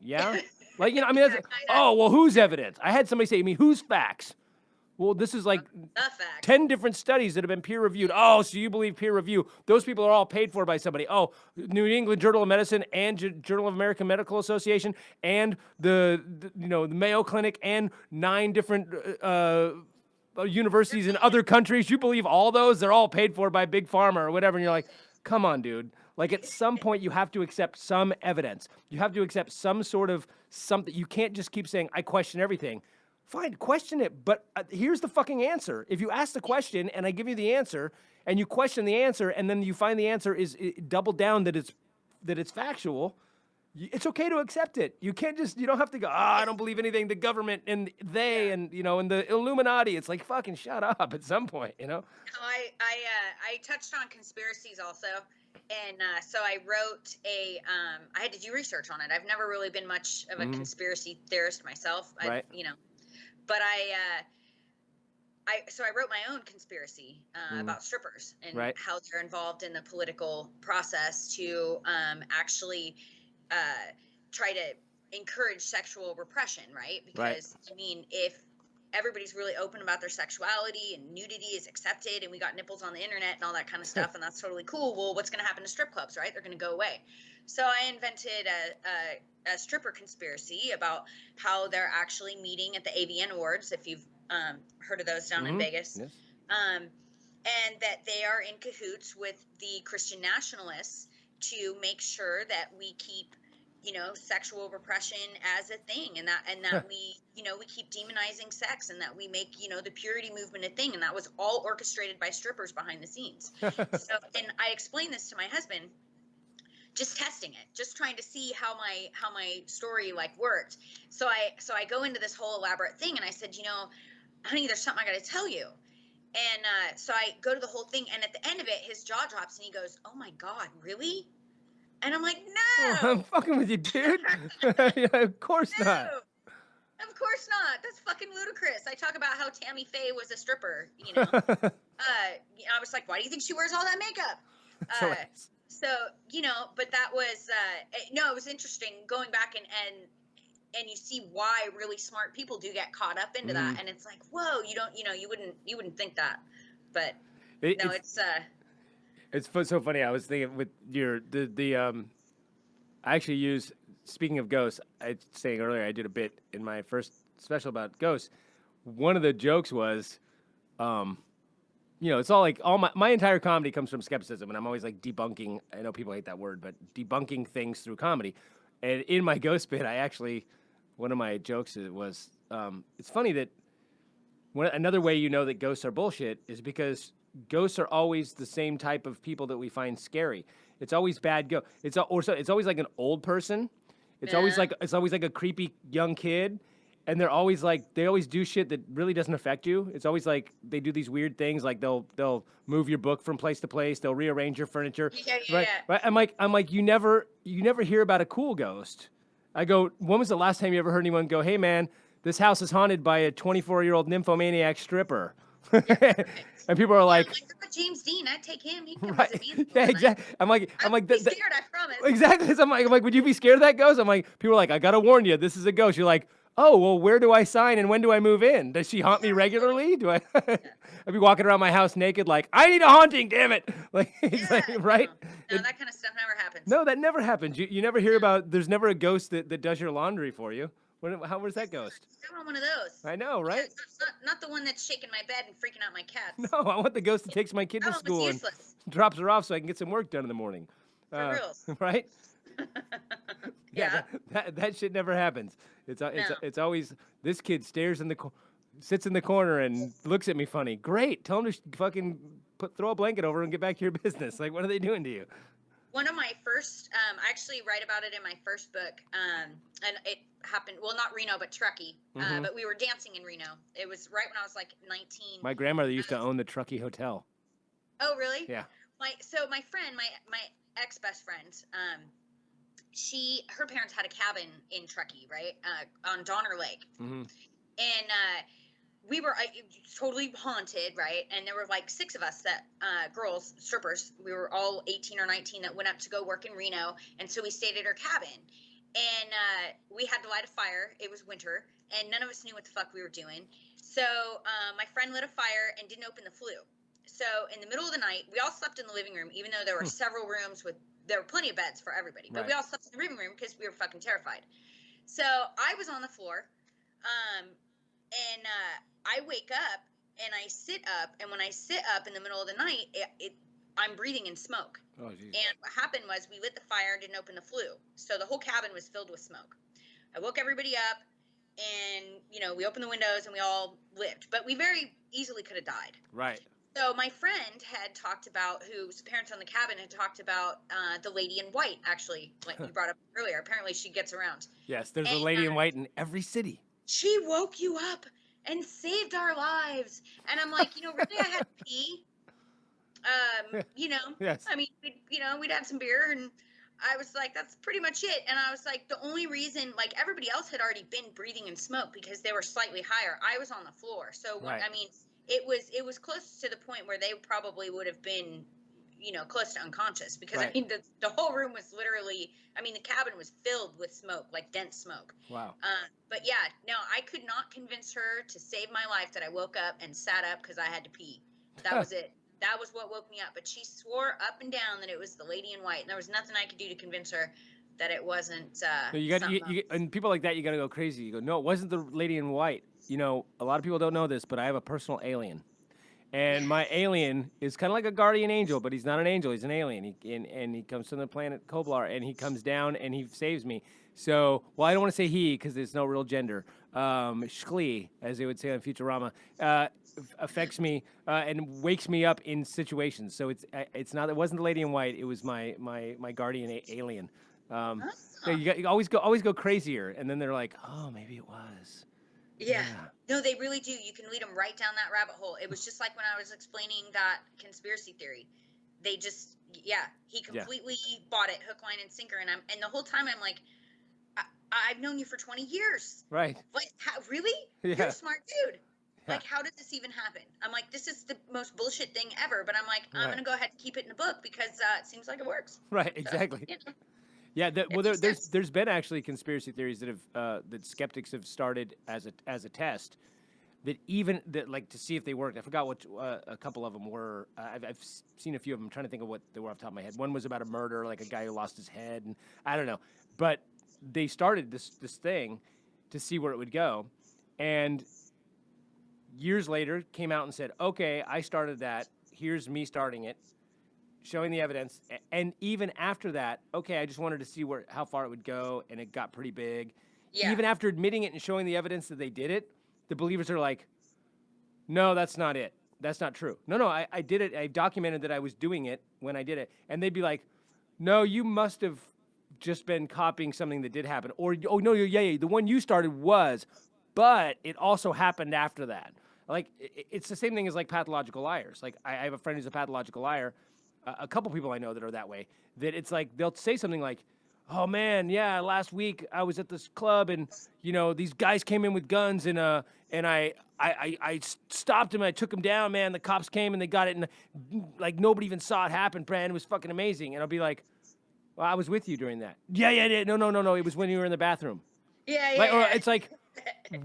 Yeah, like, that's, oh well, whose evidence? I had somebody say to me, whose facts? Well, this is like 10 different studies that have been peer-reviewed. Oh, so you believe peer review. Those people are all paid for by somebody. Oh, New England Journal of Medicine and Journal of American Medical Association and the Mayo Clinic and 9 different universities in other countries. You believe all those? They're all paid for by Big Pharma or whatever. And you're like, come on, dude. Like, at some point, you have to accept some evidence. You have to accept some sort of something. You can't just keep saying, I question everything. Fine, question it, but here's the fucking answer. If you ask the question and I give you the answer, and you question the answer, and then you find the answer is double down that it's factual, it's okay to accept it. You don't have to go, I don't believe anything. The government and they and the Illuminati. It's like, fucking shut up at some point, I touched on conspiracies also. And so I wrote I had to do research on it. I've never really been much of a conspiracy theorist myself. Right. But I wrote my own conspiracy about strippers and Right. how they're involved in the political process to actually try to encourage sexual repression, right? Right. Because I mean, if everybody's really open about their sexuality and nudity is accepted and we got nipples on the internet and all that kind of stuff and that's totally cool, well, what's going to happen to strip clubs, right? They're going to go away. So I invented a stripper conspiracy about how they're actually meeting at the AVN Awards, if you've heard of those down in Vegas. Yes. And that they are in cahoots with the Christian nationalists to make sure that we keep, sexual repression as a thing, and that we, we keep demonizing sex, and that we make, the purity movement a thing, and that was all orchestrated by strippers behind the scenes. So, and I explained this to my husband, just testing it, just trying to see how my story like worked. So I go into this whole elaborate thing, and I said, honey, there's something I got to tell you. And so I go to the whole thing, and at the end of it, his jaw drops, and he goes, "Oh my God, really?" And I'm like, "No, I'm fucking with you, dude." Yeah, of course not. Of course not. That's fucking ludicrous. I talk about how Tammy Faye was a stripper. I was like, "Why do you think she wears all that makeup?" So but that was no, it was interesting going back and you see why really smart people do get caught up into that, and it's like, whoa, you wouldn't think that, but it's so funny. I was thinking with I actually use, speaking of ghosts, I was saying earlier I did a bit in my first special about ghosts. One of the jokes was, it's all like my entire comedy comes from skepticism, and I'm always like debunking. I know people hate that word, but debunking things through comedy. And in my ghost bit, one of my jokes was, it's funny that another way you know that ghosts are bullshit is because ghosts are always the same type of people that we find scary. It's always bad ghost. It's always like an old person. It's always like a creepy young kid, and they always do shit that really doesn't affect you. It's always like they do these weird things, like they'll move your book from place to place. They'll rearrange your furniture. Right. I'm like you never hear about a cool ghost. I go, when was the last time you ever heard anyone go, "Hey man, this house is haunted by a 24-year-old nymphomaniac stripper"? And people are like, James Dean, I'd take him. He can right. visit me. Yeah, exactly. I'm like, be scared, I promise. Exactly. I'm like, would you be scared of that ghost? I'm like, people are like, I gotta warn you, this is a ghost. You're like, oh, well, where do I sign and when do I move in? Does she haunt me regularly? Do I? I'd be walking around my house naked, like, I need a haunting, damn it! Like, right? No, that kind of stuff never happens. No, that never happens. You never hear about. There's never a ghost that does your laundry for you. Where's that ghost? I want one of those. I know, right? Yeah, not the one that's shaking my bed and freaking out my cats. No, I want the ghost that takes my kid to school and drops her off so I can get some work done in the morning. For reals. Right? Yeah. That shit never happens. It's always this kid sits in the corner and looks at me funny. Great, tell him to fucking throw a blanket over and get back to your business. Like, what are they doing to you? One of my first, I actually write about it in my first book, and it happened, well, not Reno, but Truckee, but we were dancing in Reno. It was right when I was like 19. My grandmother used to own the Truckee Hotel. Oh, really? Yeah. My friend, my ex-best friend, her parents had a cabin in Truckee, right, on Donner Lake. And we were totally haunted, right? And there were like 6 of us girls, strippers. We were all 18 or 19 that went up to go work in Reno. And so we stayed at her cabin. And we had to light a fire. It was winter. And none of us knew what the fuck we were doing. So my friend lit a fire and didn't open the flue. So in the middle of the night, we all slept in the living room, even though there were several rooms there were plenty of beds for everybody. But we all slept in the living room because we were fucking terrified. So I was on the floor. And I wake up and I sit up, and when I sit up in the middle of the night, I'm breathing in smoke. Oh, geez. And what happened was we lit the fire and didn't open the flue, so the whole cabin was filled with smoke. I woke everybody up, and we opened the windows and we all lived, but we very easily could have died. Right. So my friend had talked about, whose parents on the cabin had talked about the lady in white, actually, like you brought up earlier. Apparently she gets around. Yes, there's a lady in white in every city. She woke you up and saved our lives. And I'm like, really, I had to pee. Yes. I mean, we'd had some beer, and I was like, that's pretty much it. And I was like, the only reason, like, everybody else had already been breathing in smoke because they were slightly higher. I was on the floor. So, right. I mean, it was close to the point where they probably would have been, close to unconscious, because I Right. mean the whole room was literally, I mean, the cabin was filled with smoke, like dense smoke. Wow. But yeah, no, I could not convince her to save my life that I woke up and sat up because I had to pee. That was it. That was what woke me up. But she swore up and down that it was the lady in white, and there was nothing I could do to convince her that it wasn't No, you got something else. and people like that, you got to go crazy. You go, no, it wasn't the lady in white. You know, a lot of people don't know this, but I have a personal alien. And my alien is kind of like a guardian angel, but he's not an angel. He's an alien. And he comes from the planet Koblar, and he comes down and he saves me. So, well, I don't want to say he because there's no real gender. Shklee, as they would say on Futurama, affects me and wakes me up in situations. So it's not. It wasn't the lady in white. It was my guardian alien. So you always go crazier, and then they're like, oh, maybe it was. Yeah. No, they really do. You can lead them right down that rabbit hole. It was just like when I was explaining that conspiracy theory. They just, he completely bought it, hook, line, and sinker. And the whole time I'm like, I've known you for 20 years. Right. Like, really? Yeah. You're a smart dude. Yeah. Like, how did this even happen? I'm like, this is the most bullshit thing ever. But I'm like, I'm going to go ahead and keep it in the book because it seems like it works. Right. Exactly. So, yeah, there's been actually conspiracy theories that have that skeptics have started as a test that like to see if they worked. I forgot what a couple of them were. I've seen a few of them. I'm trying to think of what they were off the top of my head. One was about a murder, like a guy who lost his head, and I don't know. But they started this thing to see where it would go, and years later came out and said, "Okay, I started that. Here's me starting it." Showing the evidence, and even after that, okay, I just wanted to see how far it would go, and it got pretty big. Yeah. Even after admitting it and showing the evidence that they did it, the believers are like, no, that's not it. That's not true. No, I did it. I documented that I was doing it when I did it. And they'd be like, no, you must have just been copying something that did happen. Or, oh, no, yeah, the one you started was, but it also happened after that. Like, it's the same thing as like pathological liars. Like, I have a friend who's a pathological liar. A couple people I know that are that way, that it's like they'll say something like, oh man, yeah, last week I was at this club and, these guys came in with guns and I stopped him and I took him down, man. The cops came and they got it and like nobody even saw it happen, Brad. It was fucking amazing. And I'll be like, well, I was with you during that. Yeah. No. It was when you were in the bathroom. Yeah. Or it's like,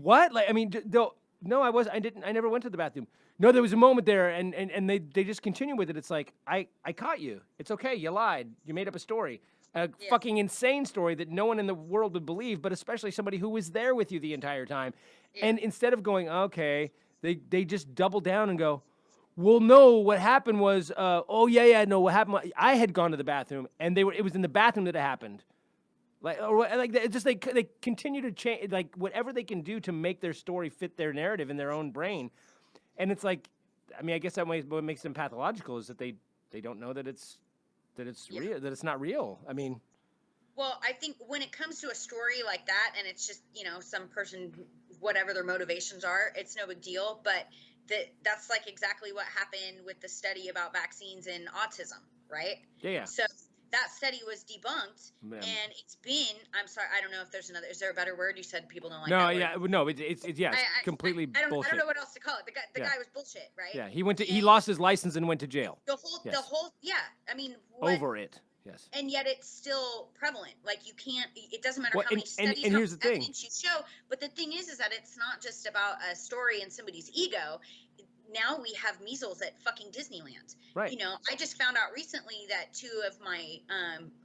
what? Like, I mean, no, I didn't. I never went to the bathroom. No, there was a moment there, and they just continue with it. It's like, I caught you. It's okay. You lied. You made up a story. A fucking insane story that no one in the world would believe, but especially somebody who was there with you the entire time. Yeah. And instead of going, okay, they just double down and go, well, no, what happened was, no, what happened, I had gone to the bathroom, and it was in the bathroom that it happened. They continue to change, like, whatever they can do to make their story fit their narrative in their own brain. And it's like, I mean, I guess what makes them pathological is that they don't know that it's real, that it's not real. I mean, well, I think when it comes to a story like that, and it's just some person, whatever their motivations are, it's no big deal. But that's like exactly what happened with the study about vaccines and autism, right? Yeah. So that study was debunked, and it's been, I'm sorry, I don't know if there's another, is there a better word? You said people don't like that word. No, it's completely bullshit. I don't know what else to call it. The guy was bullshit, right? Yeah, he lost his license and went to jail. The whole, I mean. Over it, yes. And yet it's still prevalent. Like, you can't, it doesn't matter how many studies, and here's the thing. You show, but the thing is that it's not just about a story and somebody's ego. Now we have measles at fucking Disneyland. Right. I just found out recently that 2 of my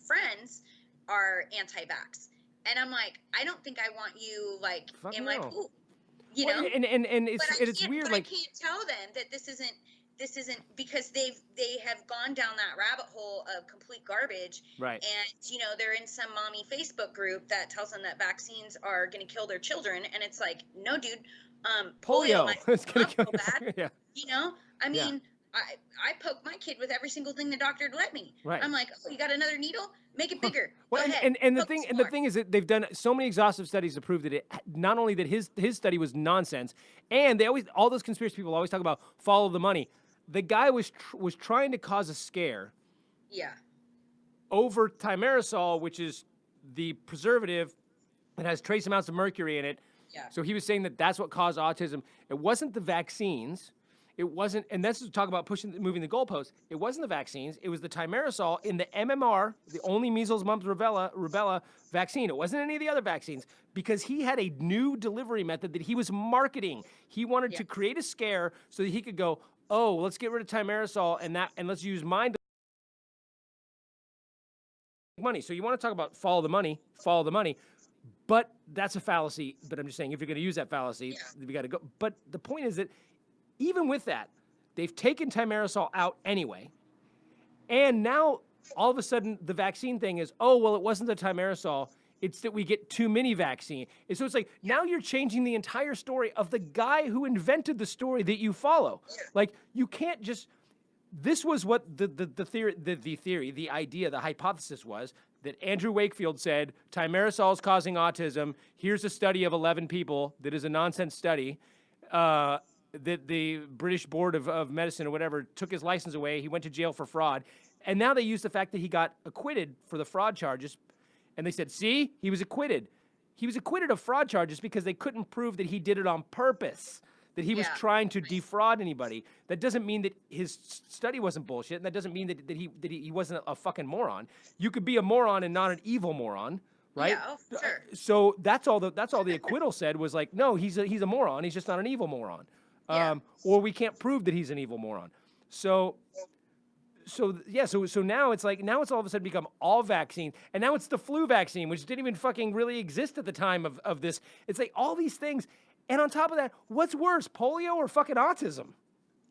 friends are anti-vax. And I'm like, I don't think I want you, like, in my pool. And it's weird. Like, I can't tell them that this isn't because they have gone down that rabbit hole of complete garbage. Right. And, they're in some mommy Facebook group that tells them that vaccines are going to kill their children. And it's like, no, dude. Polio it's gonna kill bad. Yeah. I mean, I poke my kid with every single thing the doctor would let me. Right. I'm like, oh, you got another needle? Make it bigger. Well, and the thing is that they've done so many exhaustive studies to prove that it not only that his study was nonsense, and all those conspiracy people always talk about follow the money. The guy was trying to cause a scare. Yeah. Over thimerosal, which is the preservative that has trace amounts of mercury in it. Yeah. So he was saying that that's what caused autism. It wasn't the vaccines. It wasn't, and this is talk about moving the goalposts. It wasn't the vaccines. It was the thimerosal in the MMR, the only measles, mumps, rubella vaccine. It wasn't any of the other vaccines because he had a new delivery method that he was marketing. He wanted to create a scare so that he could go, oh, let's get rid of thimerosal and let's use mine. Money. So you want to talk about follow the money, but that's a fallacy. But I'm just saying, if you're going to use that fallacy, we got to go. But the point is that even with that, they've taken thimerosal out anyway. And now all of a sudden the vaccine thing is, oh, well, it wasn't the thimerosal. It's that we get too many vaccine. And so it's like, now you're changing the entire story of the guy who invented the story that you follow. Like, you can't just, this was what the idea, the hypothesis was, that Andrew Wakefield said, thimerosal is causing autism. Here's a study of 11 people that is a nonsense study. That the British Board of Medicine or whatever took his license away. He went to jail for fraud. And now they use the fact that he got acquitted for the fraud charges. And they said, see, he was acquitted. He was acquitted of fraud charges because they couldn't prove that he did it on purpose, that he was trying to defraud anybody. That doesn't mean that his study wasn't bullshit. And that doesn't mean that he wasn't a fucking moron. You could be a moron and not an evil moron. Right? Yeah, oh, sure. So that's all the acquittal said was like, no, he's a moron. He's just not an evil moron. Or we can't prove that he's an evil moron. So now it's like, now it's all of a sudden become all vaccine. And now it's the flu vaccine, which didn't even fucking really exist at the time of this. It's like all these things. And on top of that, what's worse, polio or fucking autism?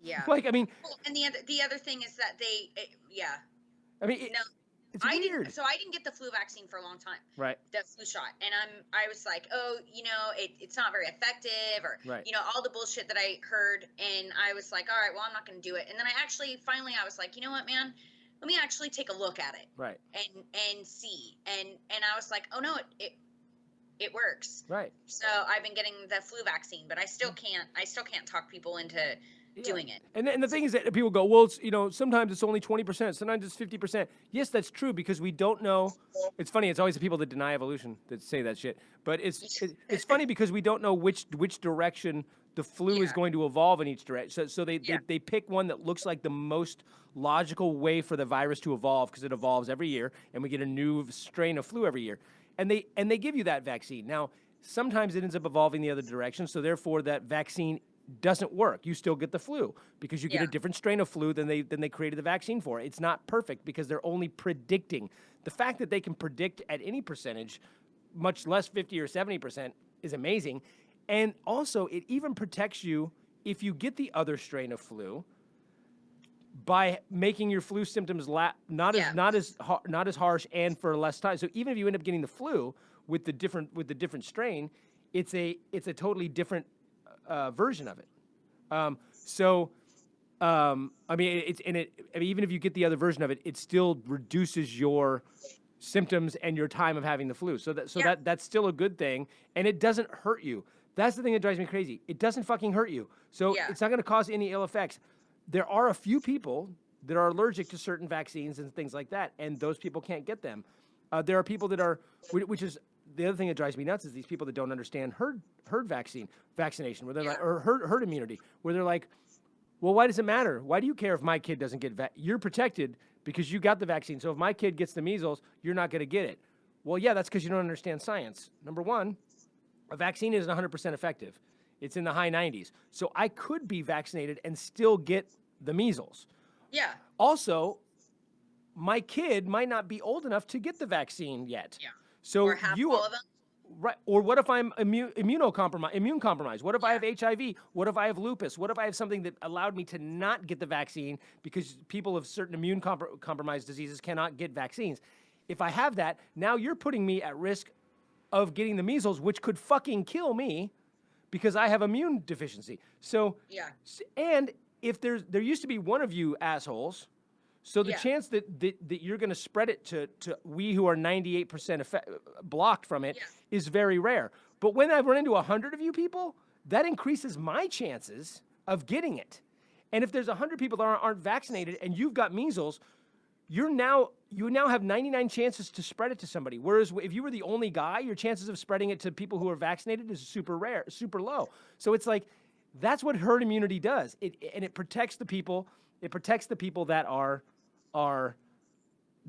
Yeah. Like, I mean. Well, and the other thing is that I mean, it's weird. I didn't get the flu vaccine for a long time. Right. The flu shot. And I was like, oh, it's not very effective, or, all the bullshit that I heard. And I was like, all right, well, I'm not going to do it. And then finally I was like, you know what, man, let me actually take a look at it. Right. And see. And I was like, oh no, it works. Right. So I've been getting the flu vaccine, but I still can't talk people into doing it. And the thing is that people go, well, it's, sometimes it's only 20%, sometimes it's 50%. Yes, that's true, because we don't know. It's funny. It's always the people that deny evolution that say that shit. But it's funny because we don't know which direction the flu is going to evolve in each direction. So they pick one that looks like the most logical way for the virus to evolve, because it evolves every year, and we get a new strain of flu every year. And they give you that vaccine. Now, sometimes it ends up evolving the other direction, so therefore that vaccine doesn't work. You still get the flu because you get a different strain of flu than they created the vaccine for. It's not perfect because they're only predicting. The fact that they can predict at any percentage, much less 50 or 70%, is amazing. And also, it even protects you if you get the other strain of flu by making your flu symptoms not as harsh and for less time. So even if you end up getting the flu with the different strain, it's a totally different version of it. Even if you get the other version of it, it still reduces your symptoms and your time of having the flu. So that's still a good thing, and it doesn't hurt you. That's the thing that drives me crazy. It doesn't fucking hurt you. So it's not going to cause any ill effects. There are a few people that are allergic to certain vaccines and things like that, and those people can't get them. There are people that are, which is the other thing that drives me nuts, is these people that don't understand herd vaccination, where they're like, or herd immunity, where they're like, well, why does it matter? Why do you care if my kid doesn't get you're protected because you got the vaccine. So if my kid gets the measles, you're not going to get it. Well, yeah, that's because you don't understand science. Number one, a vaccine isn't 100% effective. It's in the high 90s. So I could be vaccinated and still get the measles. Yeah. Also, my kid might not be old enough to get the vaccine yet. Yeah. So or have all of them. Right. Or what if I'm immune compromised? What if I have HIV? What if I have lupus? What if I have something that allowed me to not get the vaccine because people of certain immune compromised diseases cannot get vaccines? If I have that, now you're putting me at risk of getting the measles, which could fucking kill me because I have immune deficiency. So, and if there used to be one of you assholes, so the chance that you're going to spread it to we who are 98% blocked from it is very rare. But when I run into 100 of you people, that increases my chances of getting it. And if there's 100 people that aren't vaccinated and you've got measles, you now have 99 chances to spread it to somebody. Whereas if you were the only guy, your chances of spreading it to people who are vaccinated is super rare, super low. So it's like That's what herd immunity does. It protects the people. It protects the people that are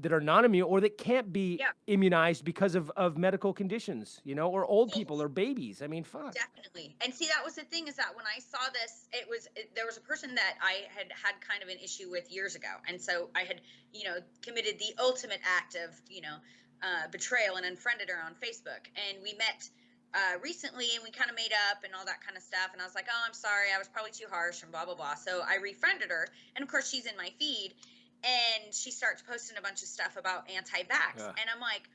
not immune or that can't be immunized because of medical conditions, you know, or old people or babies. I mean, fuck. Definitely. And see, that was the thing, is that when I saw this, there was a person that I had kind of an issue with years ago. And so I had, you know, committed the ultimate act of, you know, betrayal and unfriended her on Facebook. And we met recently and we kind of made up and all that kind of stuff. And I was like, oh, I'm sorry, I was probably too harsh and blah, blah, blah. So I refriended her. And of course, she's in my feed. And she starts posting a bunch of stuff about anti-vax. And I'm like,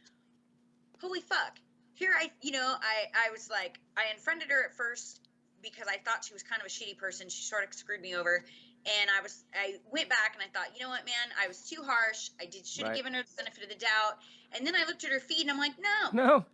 holy fuck. Here I was like, I unfriended her at first because I thought she was kind of a shitty person. She sort of screwed me over. And I went back and I thought, you know what, man, I was too harsh. I should have given her the benefit of the doubt. And then I looked at her feed and I'm like, no, that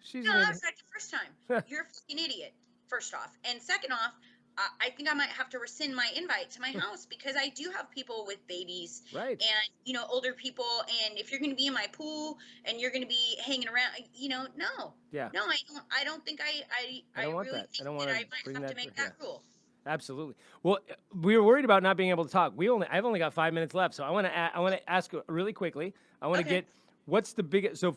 was like the first time. You're a fucking idiot, first off. And second off, I think I might have to rescind my invite to my house because I do have people with babies and, you know, older people. And if you're going to be in my pool and you're going to be hanging around, you know, no, I don't think I don't want really that. I don't want I might have to make that rule. Absolutely. Well, we were worried about not being able to talk. I've only got 5 minutes left. So I want to ask really quickly. I want to get, what's the biggest, so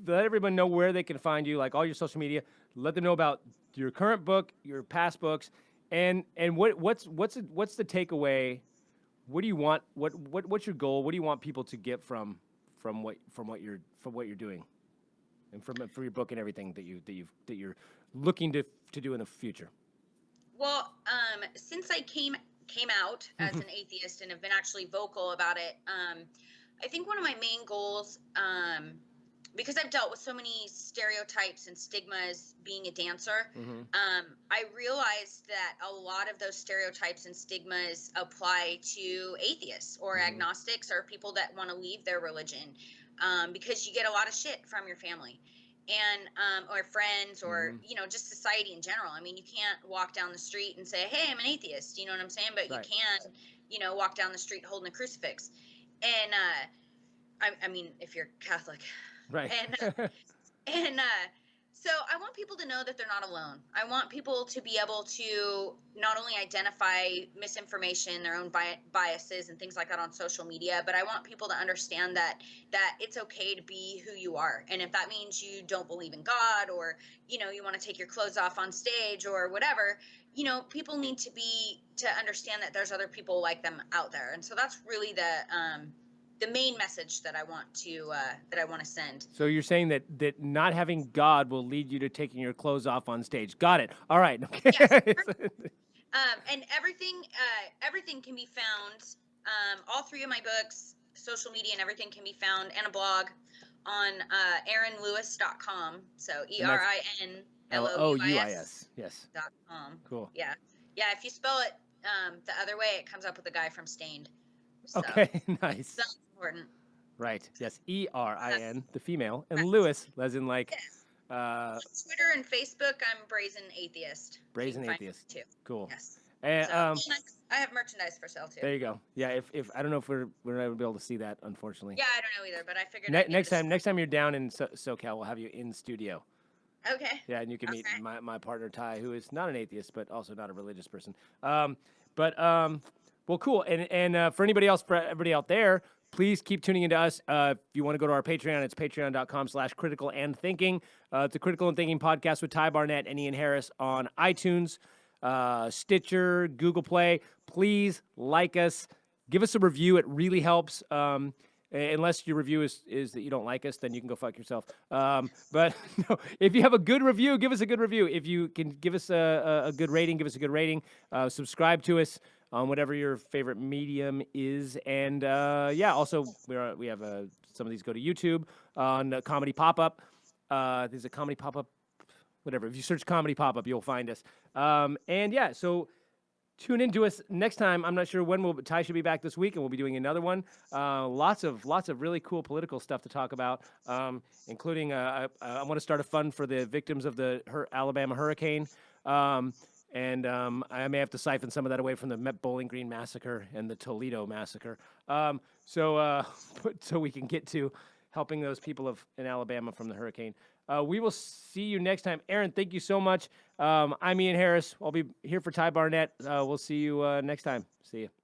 let everyone know where they can find you, like all your social media, let them know about your current book, your past books. And what's the takeaway? What do you want? What's your goal? What do you want people to get from what you're doing, and from your book and everything that you're looking to do in the future? Well, since I came out as an atheist and have been actually vocal about it, I think one of my main goals, because I've dealt with so many stereotypes and stigmas being a dancer, I realized that a lot of those stereotypes and stigmas apply to atheists or agnostics or people that want to leave their religion, because you get a lot of shit from your family and or friends or you know, just society in general. I mean, you can't walk down the street and say, hey, I'm an atheist, you know what I'm saying? But you can, you know, walk down the street holding a crucifix. And I mean, if you're Catholic. Right. And so I want people to know that they're not alone. I want people to be able to not only identify misinformation, their own biases and things like that on social media, but I want people to understand that it's okay to be who you are. And if that means you don't believe in God, or, you know, you want to take your clothes off on stage or whatever, you know, people need to understand that there's other people like them out there. And so that's really the main message that I want to send. So you're saying that not having God will lead you to taking your clothes off on stage. Got it. All right. Okay. Yes. And everything can be found. All three of my books, social media and everything can be found, and a blog on erinlouis.com. So ERINLOUIS. Yes. .com. Cool. Yeah. Yeah. If you spell it the other way, it comes up with the guy from Stained. So, okay. Nice. That's important. Right. Yes. ERIN, the female, and Louis, as in like. Twitter and Facebook, I'm Brazen Atheist. Brazen Atheist. Too. Cool. Yes. And, I have merchandise for sale too. There you go. Yeah. If I don't know if we're not gonna be able to see that, unfortunately. Yeah, I don't know either, but I figured. Next time you're down in SoCal, we'll have you in studio. Okay. Yeah, and you can meet my partner Ty, who is not an atheist but also not a religious person. Well, cool. And for anybody else, for everybody out there, please keep tuning into us. If you want to go to our Patreon, it's patreon.com/criticalandthinking. It's a Critical and Thinking podcast with Ty Barnett and Ian Harris on iTunes, Stitcher, Google Play. Please like us. Give us a review. It really helps. Unless your review is that you don't like us, then you can go fuck yourself. But no, if you have a good review, give us a good review. If you can give us a good rating, give us a good rating. Subscribe to us on whatever your favorite medium is. And also we have some of these go to YouTube on Comedy Pop-Up. There's a Comedy Pop-Up, whatever. If you search Comedy Pop-Up, you'll find us. So tune into us next time. I'm not sure when Ty should be back this week, and we'll be doing another one. Lots of really cool political stuff to talk about, including I want to start a fund for the victims of the Alabama hurricane. And I may have to siphon some of that away from the Bowling Green massacre and the Toledo massacre. So we can get to helping those people in Alabama from the hurricane. We will see you next time. Erin, thank you so much. I'm Ian Harris. I'll be here for Ty Barnett. We'll see you next time. See you.